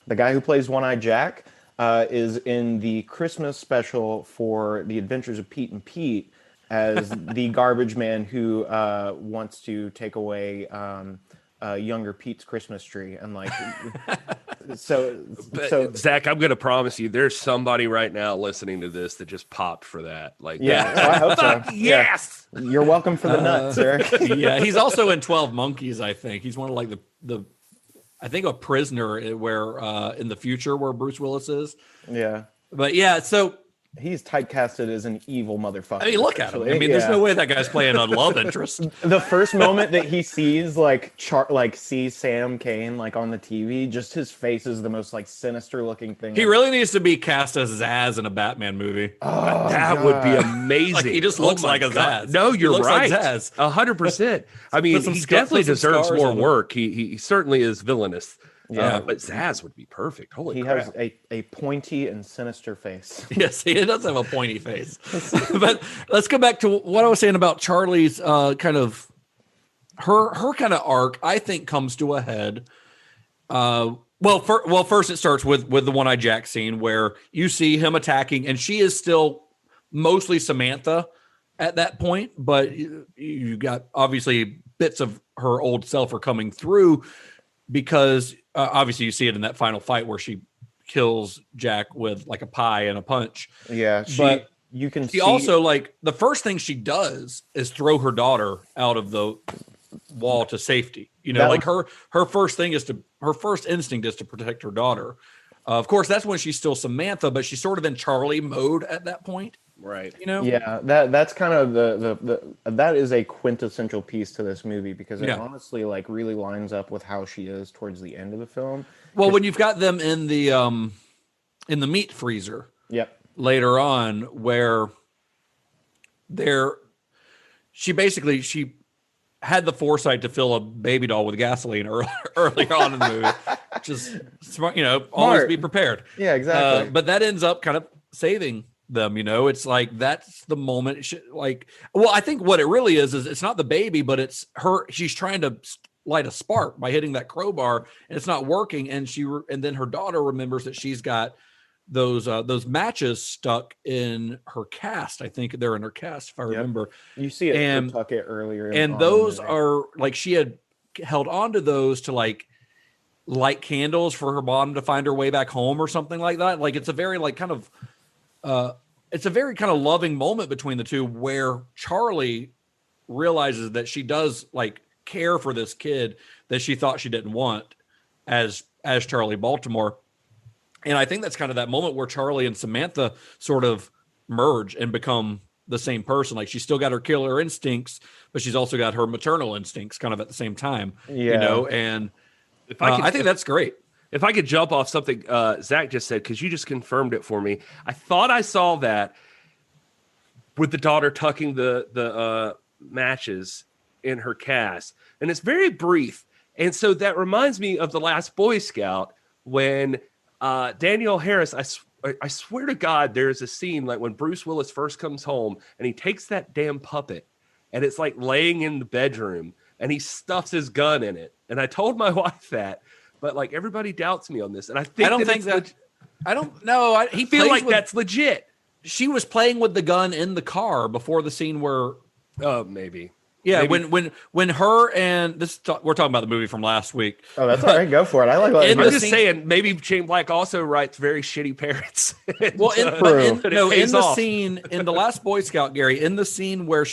the guy who plays One-Eyed Jack, is in the Christmas special for The Adventures of Pete and Pete as the garbage man who wants to take away younger Pete's Christmas tree. And like, so Zach, I'm going to promise you, there's somebody right now listening to this that just popped for that. Like, yeah, so I hope so. Yes. Yeah. You're welcome for the nuts, Eric. Yeah, he's also in 12 Monkeys, I think. He's one of like the I think a prisoner where in the future where Bruce Willis is. Yeah. But yeah, so he's typecasted as an evil motherfucker. I mean, look at him. I mean, there's no way that guy's playing a love interest. The first moment that he sees sees Sam Kane like on the TV, just his face is the most like sinister looking thing. He really needs to be cast as Zaz in a Batman movie. Oh, that would be amazing. Like, he just looks like a Zaz. No, you're he looks right. Like Zaz. 100%. I mean, he definitely deserves more work. He certainly is villainous. Yeah, but Zaz would be perfect. Holy he crap. has a pointy and sinister face. Yes, he does have a pointy face. But let's go back to what I was saying about Charlie's kind of her kind of arc. I think comes to a head. First it starts with the One-Eyed Jack scene where you see him attacking, and she is still mostly Samantha at that point, but you got obviously bits of her old self are coming through because. Obviously, you see it in that final fight where she kills Jack with like a pie and a punch. Yeah, but you can. She also like the first thing she does is throw her daughter out of the wall to safety. Like her first instinct is to protect her daughter. Of course, that's when she's still Samantha, but she's sort of in Charlie mode at that point. Right. Yeah, that's kind of the that is a quintessential piece to this movie because it honestly like really lines up with how she is towards the end of the film. Well, when you've got them in the meat freezer. Yep. Later on, where she had the foresight to fill a baby doll with gasoline earlier on in the movie, which is smart. Always be prepared. Yeah, exactly. But that ends up kind of saving them. It's like that's the moment. I think what it really is it's not the baby, but it's her. She's trying to light a spark by hitting that crowbar, and it's not working. And then her daughter remembers that she's got those matches stuck in her cast. I think they're in her cast, if I remember. You see it in Tucket earlier. And those are like she had held on to those to like light candles for her mom to find her way back home or something like that. Like it's a very like kind of loving moment between the two where Charlie realizes that she does like care for this kid that she thought she didn't want as Charlie Baltimore. And I think that's kind of that moment where Charlie and Samantha sort of merge and become the same person. Like she's still got her killer instincts, but she's also got her maternal instincts kind of at the same time. You know, and if I think that's great. If I could jump off something Zach just said, because you just confirmed it for me. I thought I saw that with the daughter tucking the matches in her cast, and it's very brief. And so that reminds me of The Last Boy Scout when Danielle Harris, I swear to God, there's a scene like when Bruce Willis first comes home and he takes that damn puppet and it's like laying in the bedroom and he stuffs his gun in it. And I told my wife that, but like everybody doubts me on this. And I don't know. He feel like that's legit. She was playing with the gun in the car before the scene where, maybe. Yeah, Maybe. when her and we're talking about the movie from last week. Oh, that's all right. Go for it. I like. I'm just saying, maybe Shane Black also writes very shitty parents. Well, in the off. scene in The Last Boy Scout, Gary, in the scene where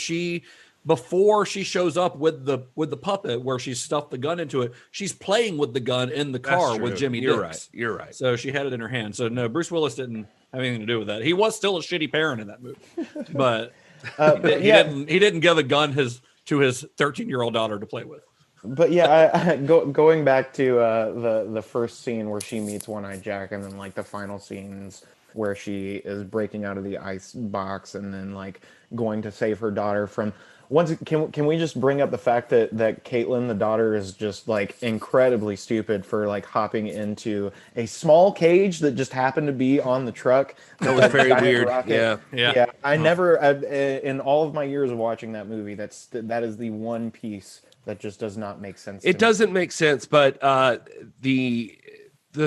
before she shows up with the puppet, where she stuffed the gun into it, she's playing with the gun in the car with Jimmy You're Dix. right. You're right. So she had it in her hand. So no, Bruce Willis didn't have anything to do with that. He was still a shitty parent in that movie, but he didn't give a gun to his 13-year-old daughter to play with. But yeah, going back to the first scene where she meets One-Eyed Jack, and then like the final scenes where she is breaking out of the ice box and then like going to save her daughter from. Can we just bring up the fact that Caitlin, the daughter, is just like incredibly stupid for like hopping into a small cage that just happened to be on the truck. That was very weird. Rocket. Yeah. I never, in all of my years of watching that movie, that is the one piece that just does not make sense. It doesn't make sense, but the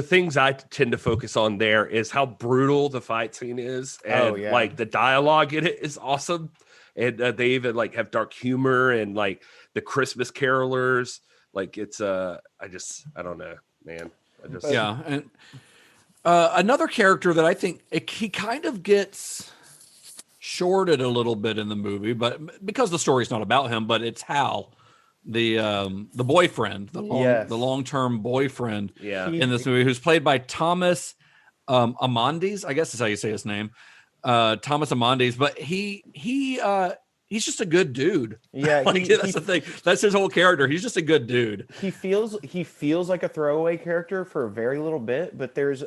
things I tend to focus on there is how brutal the fight scene is, and like the dialogue in it is awesome. And they even like have dark humor and like the Christmas carolers. Like it's I don't know, man. And another character that I think he kind of gets shorted a little bit in the movie, but because the story's not about him, but it's Hal, the boyfriend, the long-term boyfriend in this movie, who's played by Thomas Amandes. I guess is how you say his name. Thomas Amandes, but he's just a good dude. Yeah, that's the thing. That's his whole character. He's just a good dude. He feels like a throwaway character for a very little bit, but there's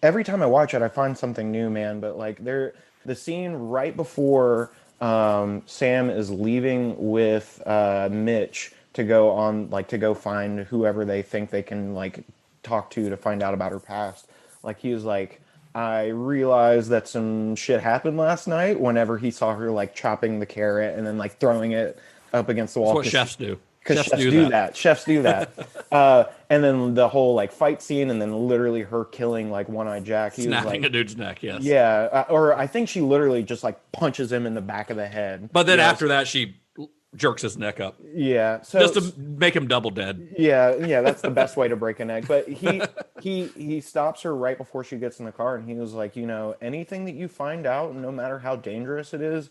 every time I watch it, I find something new, man. But like the scene right before Sam is leaving with Mitch to go find whoever they think they can like talk to find out about her past. Like he was like, I realized that some shit happened last night whenever he saw her like chopping the carrot and then like throwing it up against the wall. That's what chefs do. Because chefs do that. Chefs do that. And then the whole like fight scene, and then literally her killing like One-Eyed Jack. He snapping was, like, a dude's neck. Yes. Yeah. Or I think she literally just like punches him in the back of the head. But then after that, she jerks his neck up. Yeah. So just to make him double dead. Yeah. That's the best way to break a neck. But he stops her right before she gets in the car, and he was like, anything that you find out, no matter how dangerous it is,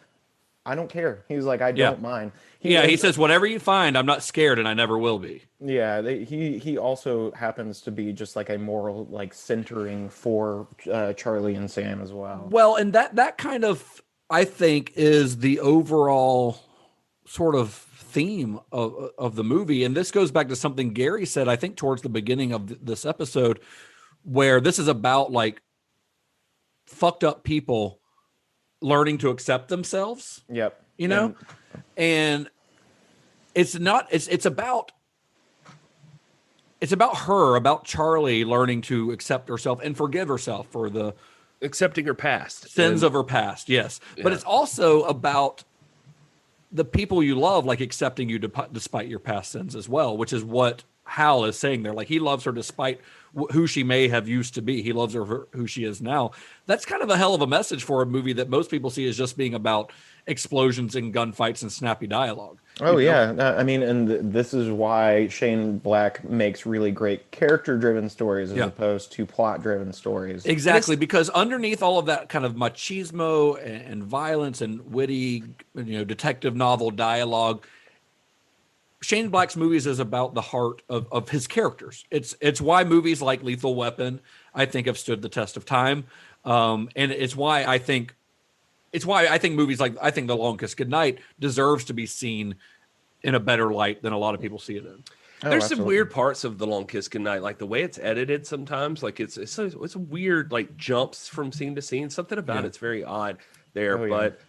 I don't care. He was like, I don't mind. He says, whatever you find, I'm not scared, and I never will be. Yeah, he also happens to be just like a moral like centering for Charlie and Sam as well. Well, and that kind of, I think, is the overall sort of theme of the movie. And this goes back to something Gary said, I think, towards the beginning of this episode, where this is about like fucked up people learning to accept themselves. Yep. And it's about her, about Charlie learning to accept herself and forgive herself for the accepting her past sins of her past. Yes. Yeah. But it's also about the people you love, like accepting you despite your past sins as well, which is what Hal is saying there. Like he loves her despite who she may have used to be. He loves her for who she is now. That's kind of a hell of a message for a movie that most people see as just being about explosions and gunfights and snappy dialogue. Oh, yeah. I mean, and this is why Shane Black makes really great character-driven stories as opposed to plot-driven stories. Exactly, because underneath all of that kind of machismo and violence and witty, detective novel dialogue, Shane Black's movies is about the heart of his characters. It's why movies like Lethal Weapon, I think, have stood the test of time. And it's why I think it's why I think movies like The Long Kiss Goodnight deserves to be seen in a better light than a lot of people see it in. There's some weird parts of The Long Kiss Goodnight, like the way it's edited sometimes. Like it's weird, like jumps from scene to scene. Something about it's very odd there. But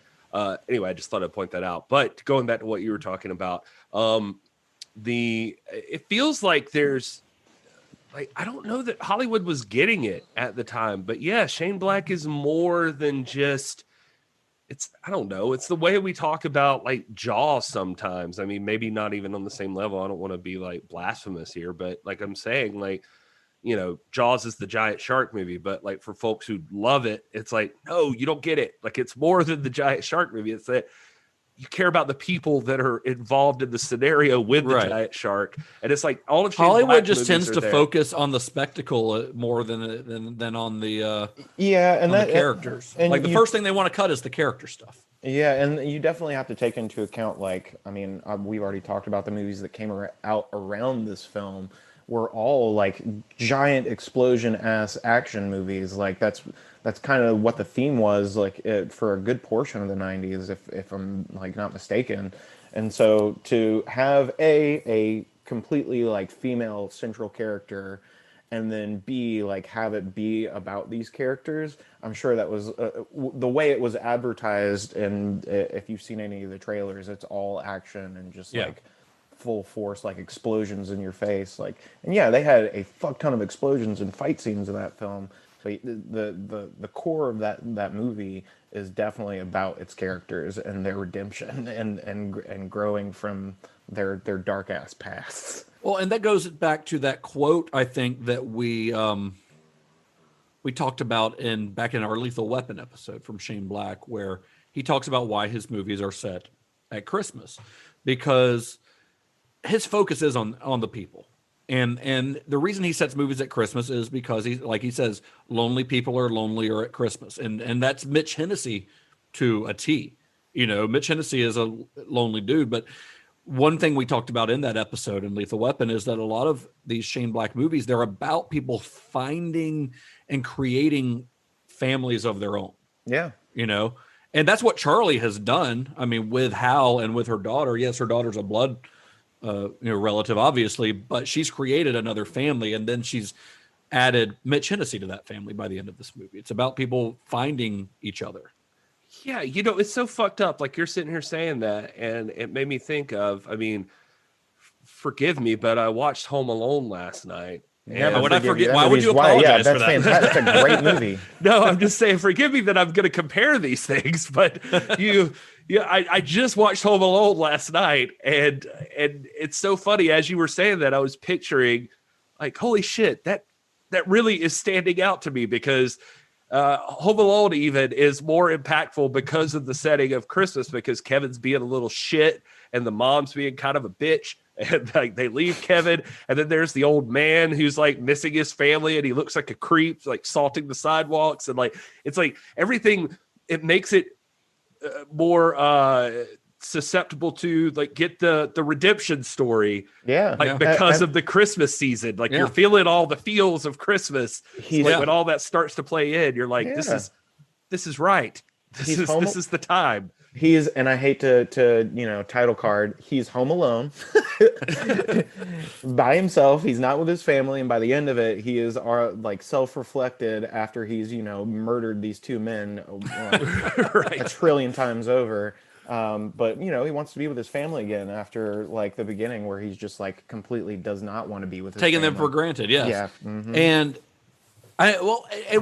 anyway, I just thought I'd point that out. But going back to what you were talking about, it feels like there's, like, I don't know that Hollywood was getting it at the time, but yeah, Shane Black is more than just, I don't know. It's the way we talk about like Jaws sometimes. I mean, maybe not even on the same level. I don't want to be like blasphemous here, but like I'm saying, like, you know, Jaws is the giant shark movie, but like for folks who love it, it's like, no, you don't get it. Like it's more than the giant shark movie. It's that you care about the people that are involved in the scenario with the giant shark. And it's like all of Hollywood just tends to focus on the spectacle more than on the the characters. And like the first thing they want to cut is the character stuff. Yeah, and you definitely have to take into account, like, I mean, we've already talked about the movies that came out around this film were all like giant explosion-ass action movies. Like that's kind of what the theme was, like, for a good portion of the 90s, if I'm like not mistaken. And so to have a completely like female central character, and then B, like have it be about these characters, I'm sure that was the way it was advertised. And if you've seen any of the trailers, it's all action and just like full force, like explosions in your face. Like, and yeah, they had a fuck ton of explosions and fight scenes in that film. But the core of that movie is definitely about its characters and their redemption and growing from their dark ass pasts. Well, and that goes back to that quote, I think, that we talked about back in our Lethal Weapon episode from Shane Black, where he talks about why his movies are set at Christmas, because his focus is on the people. And the reason he sets movies at Christmas is because he says, lonely people are lonelier at Christmas. And that's Mitch Hennessy to a T. You know, Mitch Hennessy is a lonely dude. But one thing we talked about in that episode in Lethal Weapon is that a lot of these Shane Black movies, they're about people finding and creating families of their own. Yeah. You know, and that's what Charlie has done. I mean, with Hal and with her daughter. Yes, her daughter's a blood relative, obviously, but she's created another family, and then she's added Mitch Hennessy to that family by the end of this movie. It's about people finding each other. Yeah, you know, it's so fucked up. Like, you're sitting here saying that, and it made me think of, I mean, forgive me, but I watched Home Alone last night. Yeah, would I forget? Why would you apologize for that? Fantastic. That's a great movie. No, I'm just saying, forgive me that I'm going to compare these things, but I just watched Home Alone last night, and it's so funny. As you were saying that, I was picturing, like, holy shit, that really is standing out to me, because Home Alone even is more impactful because of the setting of Christmas, because Kevin's being a little shit and the mom's being kind of a bitch, and like they leave Kevin, and then there's the old man who's like missing his family, and he looks like a creep, like salting the sidewalks, and like it's like everything, it makes it more susceptible to like get the redemption story, because of the Christmas season. Like you're feeling all the feels of Christmas. When all that starts to play in, you're like, this is right. This is the time. He's, and I hate to title card, he's home alone by himself. He's not with his family, and by the end of it, he is like self-reflected after he's murdered these two men a trillion times over. But he wants to be with his family again after like the beginning, where he's just like completely does not want to be with his taking family. them for granted. Yes. Yeah. Mm-hmm. And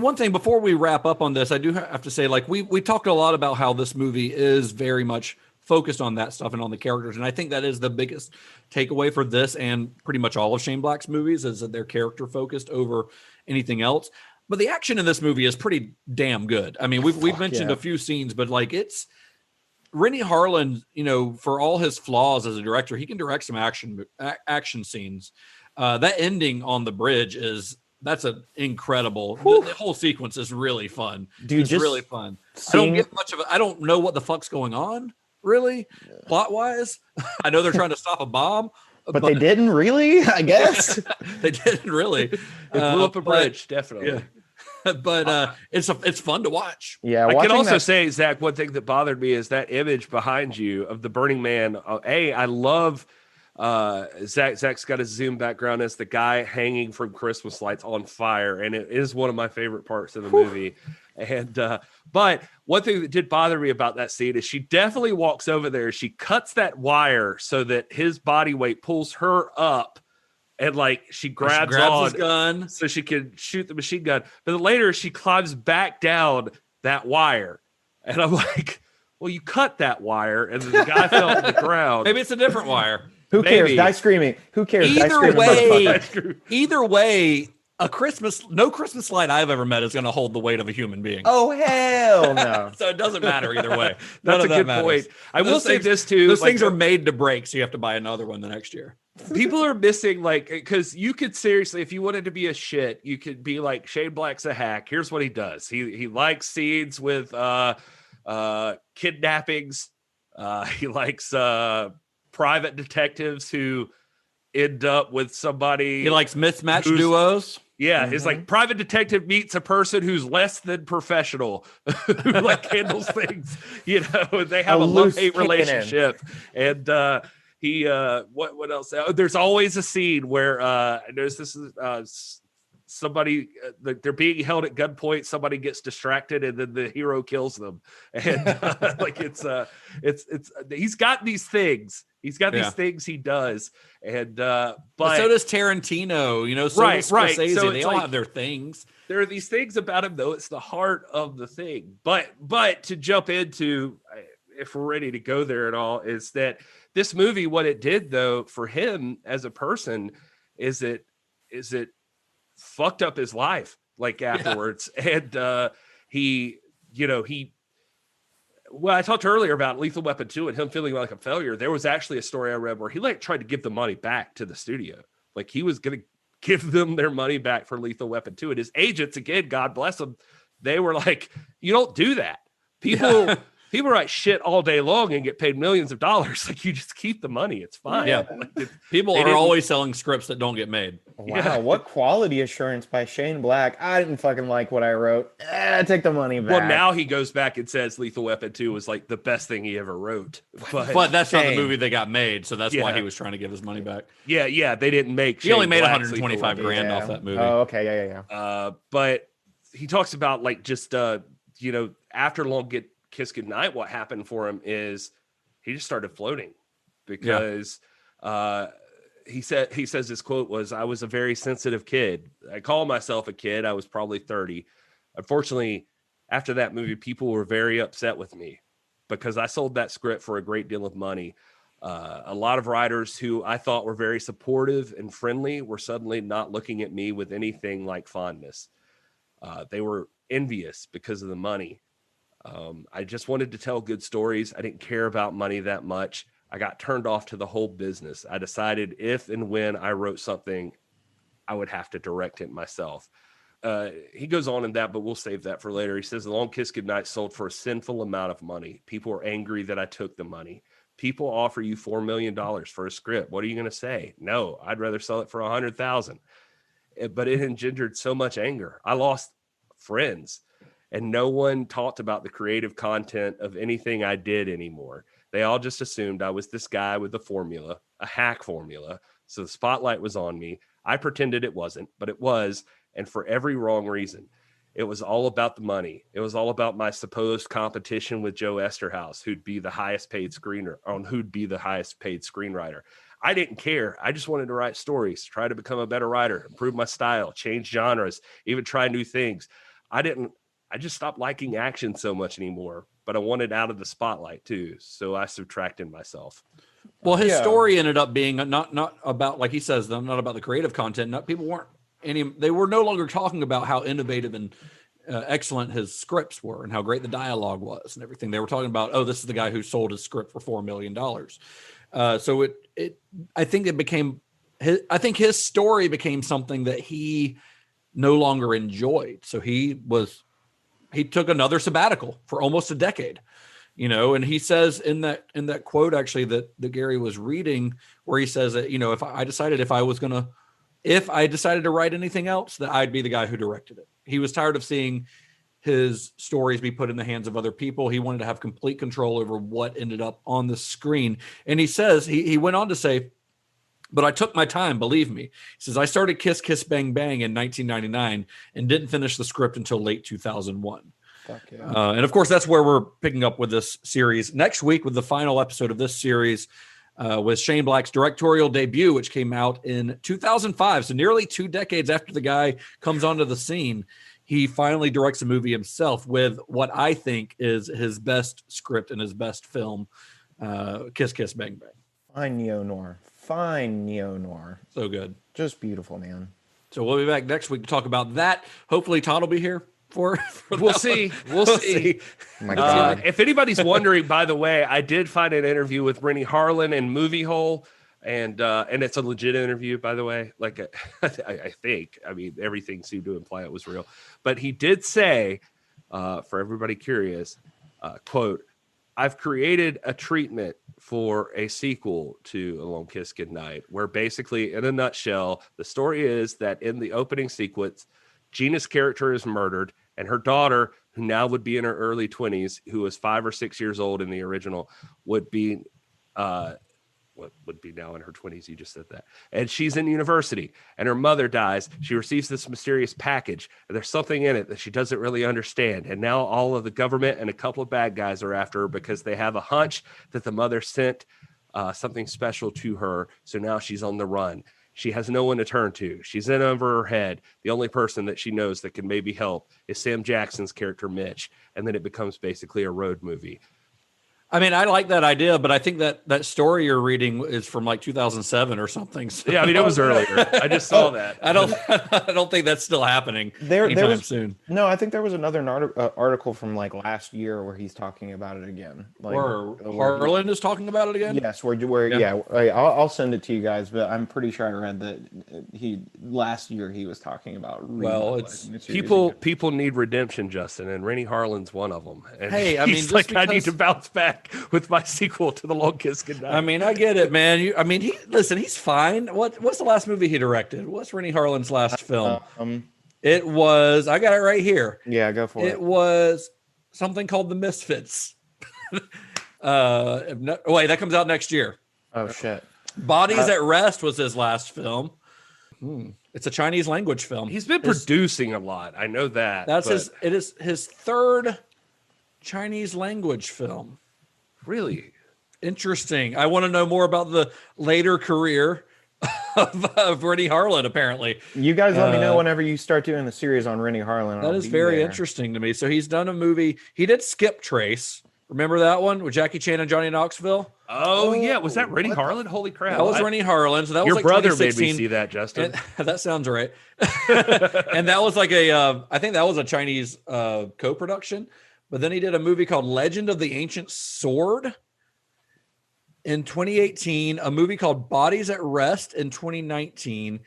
one thing before we wrap up on this, I do have to say, like, we talked a lot about how this movie is very much focused on that stuff and on the characters. And I think that is the biggest takeaway for this and pretty much all of Shane Black's movies, is that they're character focused over anything else. But the action in this movie is pretty damn good. I mean, we've mentioned a few scenes, but like it's Renny Harlin, for all his flaws as a director, he can direct some action scenes. That ending on the bridge that's an incredible. The whole sequence is really fun. Dude, it's really fun. I don't get much of it. I don't know what the fuck's going on, really, plot wise. I know they're trying to stop a bomb, but they didn't really. I guess they didn't really. They blew up a bridge, definitely. Yeah. but it's fun to watch. Yeah, I can also that... say, Zach, one thing that bothered me is that image behind you of the Burning Man. I love Zach's got a Zoom background as the guy hanging from Christmas lights on fire, and it is one of my favorite parts of the movie. And but one thing that did bother me about that scene is she definitely walks over there, she cuts that wire so that his body weight pulls her up, and like she grabs on his gun so she can shoot the machine gun. But then later she climbs back down that wire, and I'm like, well, you cut that wire, and then the guy fell to the ground. Maybe it's a different wire. Who cares? Die screaming. Who cares? Either way, no Christmas light I've ever met is going to hold the weight of a human being. Oh, hell no. So it doesn't matter either way. That's a good point. I will say this too. Those things are made to break, so you have to buy another one the next year. People are missing, like, because you could seriously, if you wanted to be a shit, you could be like, Shane Black's a hack. Here's what he does. He likes scenes with kidnappings. He likes private detectives who end up with somebody. He likes mismatched duos. Yeah, it's like private detective meets a person who's less than professional, who like handles things. You know, they have a love-hate relationship, and what else? There's always a scene where there's this somebody they're being held at gunpoint, somebody gets distracted, and then the hero kills them, and like it's he's got these things. He's got these things he does, and but so does Tarantino. You know, so does Scorsese. So they all have their things. There are these things about him, though. It's the heart of the thing. But to jump into, if we're ready to go there at all, is that this movie, what it did though for him as a person, is it fucked up his life like afterwards, and well, I talked earlier about Lethal Weapon 2 and him feeling like a failure. There was actually a story I read where he like tried to give the money back to the studio. Like he was going to give them their money back for Lethal Weapon 2. And his agents, again, God bless them, they were like, you don't do that. People write shit all day long and get paid millions of dollars. Like you just keep the money. It's fine. Yeah. Like people are always selling scripts that don't get made. Wow. What quality assurance by Shane Black. I didn't fucking like what I wrote. Take the money back. Well, now he goes back and says Lethal Weapon 2 was like the best thing he ever wrote. But that's not the movie they got made. So that's why he was trying to give his money back. Yeah. They didn't make. He only made 125 grand off that movie. Oh, okay. Yeah. But he talks about like just, after Long Kiss Goodnight, what happened for him is he just started floating because he says his quote was, "I was a very sensitive kid. I call myself a kid. I was probably 30. Unfortunately, after that movie, people were very upset with me because I sold that script for a great deal of money. A lot of writers who I thought were very supportive and friendly were suddenly not looking at me with anything like fondness. They were envious because of the money. I just wanted to tell good stories. I didn't care about money that much. I got turned off to the whole business. I decided if and when I wrote something, I would have to direct it myself." He goes on in that, but we'll save that for later. He says, "The Long Kiss Goodnight sold for a sinful amount of money. People are angry that I took the money. People offer you $4 million for a script. What are you going to say? No, I'd rather sell it for $100,000. But it engendered so much anger. I lost friends. And no one talked about the creative content of anything I did anymore. They all just assumed I was this guy with a formula, a hack formula. So the spotlight was on me. I pretended it wasn't, but it was, and for every wrong reason. It was all about the money. It was all about my supposed competition with Joe Esterhaus, who'd be the highest paid screenwriter. I didn't care. I just wanted to write stories, try to become a better writer, improve my style, change genres, even try new things. I just stopped liking action so much anymore, but I wanted out of the spotlight too. So I subtracted myself." Well, his story ended up being not about, like he says, not about the creative content. They were no longer talking about how innovative and excellent his scripts were and how great the dialogue was and everything. They were talking about, oh, this is the guy who sold his script for $4 million. So I think his story became something that he no longer enjoyed. So he took another sabbatical for almost a decade, and he says in that quote, actually, that Gary was reading, where he says that, if I decided to write anything else, that I'd be the guy who directed it. he was tired of seeing his stories be put in the hands of other people. He wanted to have complete control over what ended up on the screen. And he says, he went on to say, but I took my time, believe me. He says, I started Kiss Kiss Bang Bang in 1999 and didn't finish the script until late 2001. Fuck yeah. And of course, that's where we're picking up with this series next week with the final episode of this series with Shane Black's directorial debut, which came out in 2005. So nearly 2 decades after the guy comes onto the scene, he finally directs a movie himself with what I think is his best script and his best film, Kiss Kiss Bang Bang. Fine neo-noir. Fine neo-noir. So good. Just beautiful, man. So we'll be back next week to talk about that. Hopefully Todd will be here for we'll see. We'll see. Oh my God. If anybody's wondering, by the way, I did find an interview with Renny Harlin in Movie Hole. And it's a legit interview, by the way. Like I think, I mean, everything seemed to imply it was real. But he did say, for everybody curious, quote, I've created a treatment for a sequel to A Long Kiss Goodnight, where basically, in a nutshell, the story is that in the opening sequence, Geena's character is murdered, and her daughter, who now would be in her early 20s, who was 5 or 6 years old in the original, would be what would be now in her 20s. You just said that. And she's in university and her mother dies. She receives this mysterious package and there's something in it that she doesn't really understand. And now all of the government and a couple of bad guys are after her because they have a hunch that the mother sent something special to her. So now she's on the run. She has no one to turn to. She's in over her head. The only person that she knows that can maybe help is Sam Jackson's character, Mitch. And then it becomes basically a road movie. I mean, I like that idea, but I think that story you're reading is from like 2007 or something. So. Yeah, I mean, it was earlier. I just saw that. I don't think that's still happening anytime soon. No, I think there was another article from like last year where he's talking about it again. Like, where Harlan is talking about it again? Yes, yeah. I'll send it to you guys, but I'm pretty sure I read that last year he was talking about. Well, it's people need redemption, Justin, and Renny Harlin's one of them. And hey, I mean, he's like, I need to bounce back with my sequel to The Long Kiss Goodnight. I mean, I get it, man. He's fine. What's the last movie he directed? What's Renny Harlin's last film? It was, I got it right here. Yeah, go for it. It was something called The Misfits. That comes out next year. Oh, shit. Bodies at Rest was his last film. It's a Chinese language film. He's been producing a lot. I know that. It is his third Chinese language film. Really interesting. I want to know more about the later career of Renny Harlin. Apparently, you guys let me know whenever you start doing the series on Renny Harlin. That is very interesting to me. So he's done a movie. He did Skip Trace. Remember that one with Jackie Chan and Johnny Knoxville? Oh yeah, was that Renny Harlin? Holy crap! That was Renny Harlin. So that your was like brother made me see that, Justin. That sounds right. And that was like I think that was a Chinese co-production. But then he did a movie called Legend of the Ancient Sword in 2018, a movie called Bodies at Rest in 2019,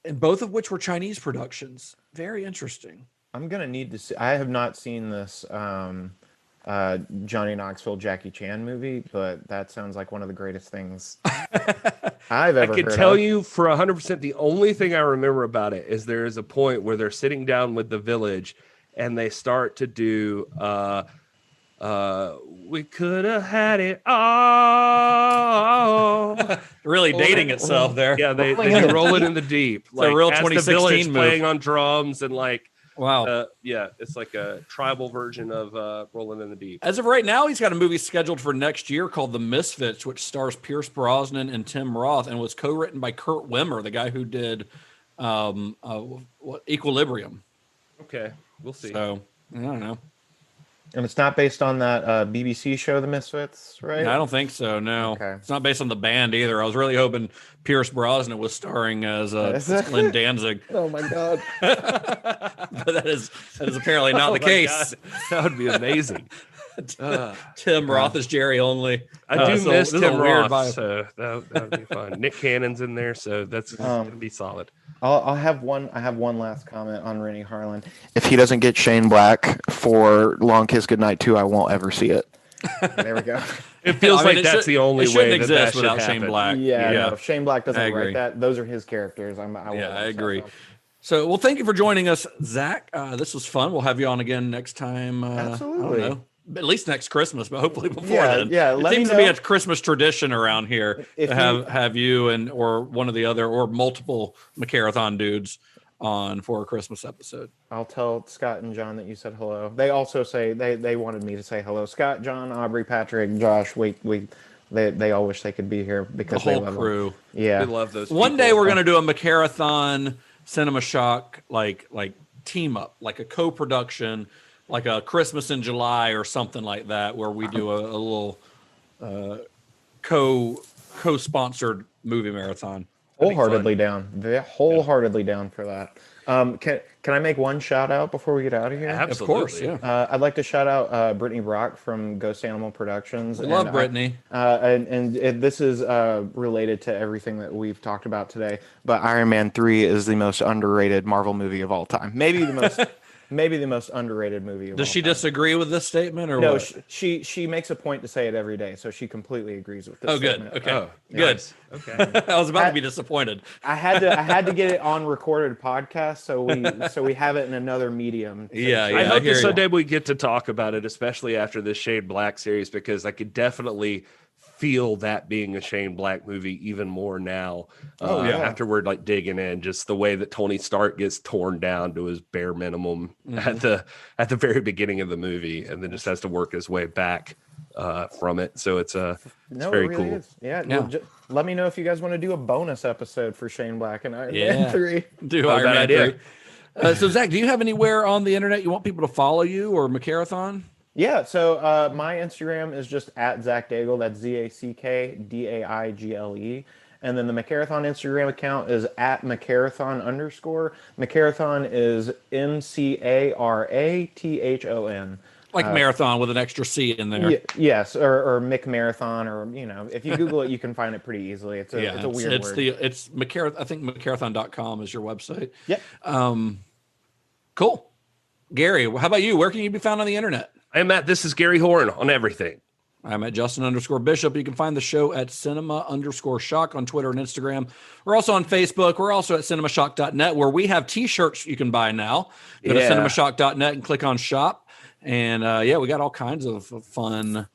and both of which were Chinese productions. Very interesting. I'm going to need to see. I have not seen this Johnny Knoxville, Jackie Chan movie, but that sounds like one of the greatest things I've ever heard. I can tell you for 100%, the only thing I remember about it is there is a point where they're sitting down with the village and they start to do, we could have had it all. Really dating itself there. Yeah, they do Roll It in the Deep. It's a real 2016 move. Playing on drums and like, wow. Yeah, it's like a tribal version of Rolling in the Deep. As of right now, he's got a movie scheduled for next year called The Misfits, which stars Pierce Brosnan and Tim Roth and was co-written by Kurt Wimmer, the guy who did Equilibrium. Okay. We'll see. So, I don't know. And it's not based on that BBC show, The Misfits, right? I don't think so, no. Okay. It's not based on the band either. I was really hoping Pierce Brosnan was starring as Glenn Danzig. Oh, my God. But that is apparently not the case. God. That would be amazing. Tim Roth is Jerry only. I do miss Tim Roth, so that would be fun. Nick Cannon's in there, so that's going to be solid. I have one last comment on Renny Harlin. If he doesn't get Shane Black for Long Kiss Goodnight 2, I won't ever see it. There we go. It feels like that's the only way that without should Shane happen. Black. Yeah. No, if Shane Black doesn't write that, those are his characters. I agree. So, well, thank you for joining us, Zach. This was fun. We'll have you on again next time. Absolutely. I don't know. At least next Christmas, but hopefully before then. Yeah, it seems to be a Christmas tradition around here to have you and or one of the other or multiple McArathon dudes on for a Christmas episode. I'll tell Scott and John that you said hello. They also say they wanted me to say hello. Scott, John, Aubrey, Patrick, Josh. They all wish they could be here because the whole they love crew. Them. Yeah, we love those. One day we're gonna do a McArathon Cinema Shock like team up, like a co-production. Like a Christmas in July or something like that, where we do a little co-sponsored movie marathon. Wholeheartedly down. Wholeheartedly down for that. Can I make one shout out before we get out of here? Absolutely. Of course, yeah. I'd like to shout out Brittany Brock from Ghost Animal Productions. We love Brittany. This is related to everything that we've talked about today. But Iron Man 3 is the most underrated Marvel movie of all time. Maybe the most. Maybe the most underrated movie. Does she disagree with this statement, or no? What? She makes a point to say it every day, so she completely agrees with this. Oh, good. Statement. Okay, good. Nice. Okay. I was about to be disappointed. I had to get it on recorded podcast, so we have it in another medium. Yeah. I hope that someday we get to talk about it, especially after this Shane Black series, because I could definitely feel that being a Shane Black movie even more now. After we're like digging in, just the way that Tony Stark gets torn down to his bare minimum at the very beginning of the movie, and then just has to work his way back from it. So it's very really cool. Is. Yeah. Well, let me know if you guys want to do a bonus episode for Shane Black and Iron Man 3. Do Iron Man 3. So Zach, do you have anywhere on the internet you want people to follow you or McArathon? Yeah, so my Instagram is just at Zack Daigle. That's ZackDaigle. And then the McArathon Instagram account is at McArathon_. McArathon is McArathon. Like marathon with an extra C in there. Yes, or McMarathon, or if you Google it, you can find it pretty easily. It's a weird word. It's McArathon. I think McArathon.com is your website. Yep. Cool. Gary, how about you? Where can you be found on the internet? I'm at This is Gary Horne on everything. I'm at Justin_Bishop. You can find the show at Cinema_Shock on Twitter and Instagram. We're also on Facebook. We're also at cinemashock.net, where we have t-shirts you can buy now. Go to cinemashock.net and click on shop. And we got all kinds of fun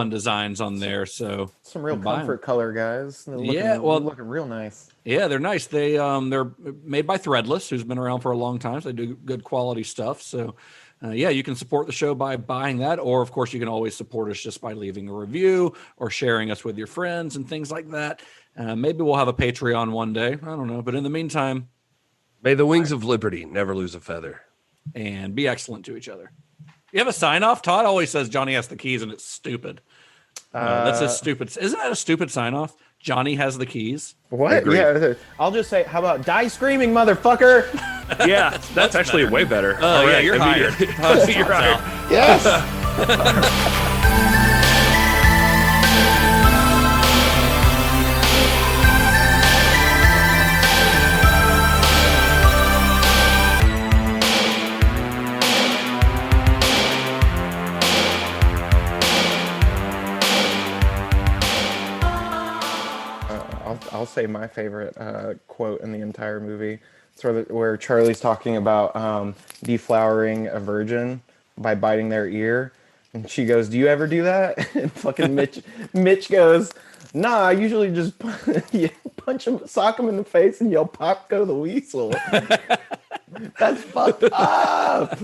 designs on there. So some real comfort color, guys. They're looking real nice. Yeah, they're nice. They're made by Threadless, who's been around for a long time. So they do good quality stuff. So you can support the show by buying that, or of course you can always support us just by leaving a review or sharing us with your friends and things like that. Maybe we'll have a Patreon one day. I don't know. But in the meantime, may the wings of liberty never lose a feather. And be excellent to each other. You have a sign off? Todd always says Johnny has the keys, and it's stupid. That's a stupid. Isn't that a stupid sign off? Johnny has the keys. What? Yeah. I'll just say, how about die screaming, motherfucker? Yeah, that's actually way better. Oh, yeah, you're hired. You're hired. Yes. I'll say my favorite quote in the entire movie. It's where Charlie's talking about deflowering a virgin by biting their ear. And she goes, "Do you ever do that?" And fucking Mitch goes, "Nah, I usually just punch him, sock him in the face and yell, 'Pop, go the weasel.'" That's fucked up.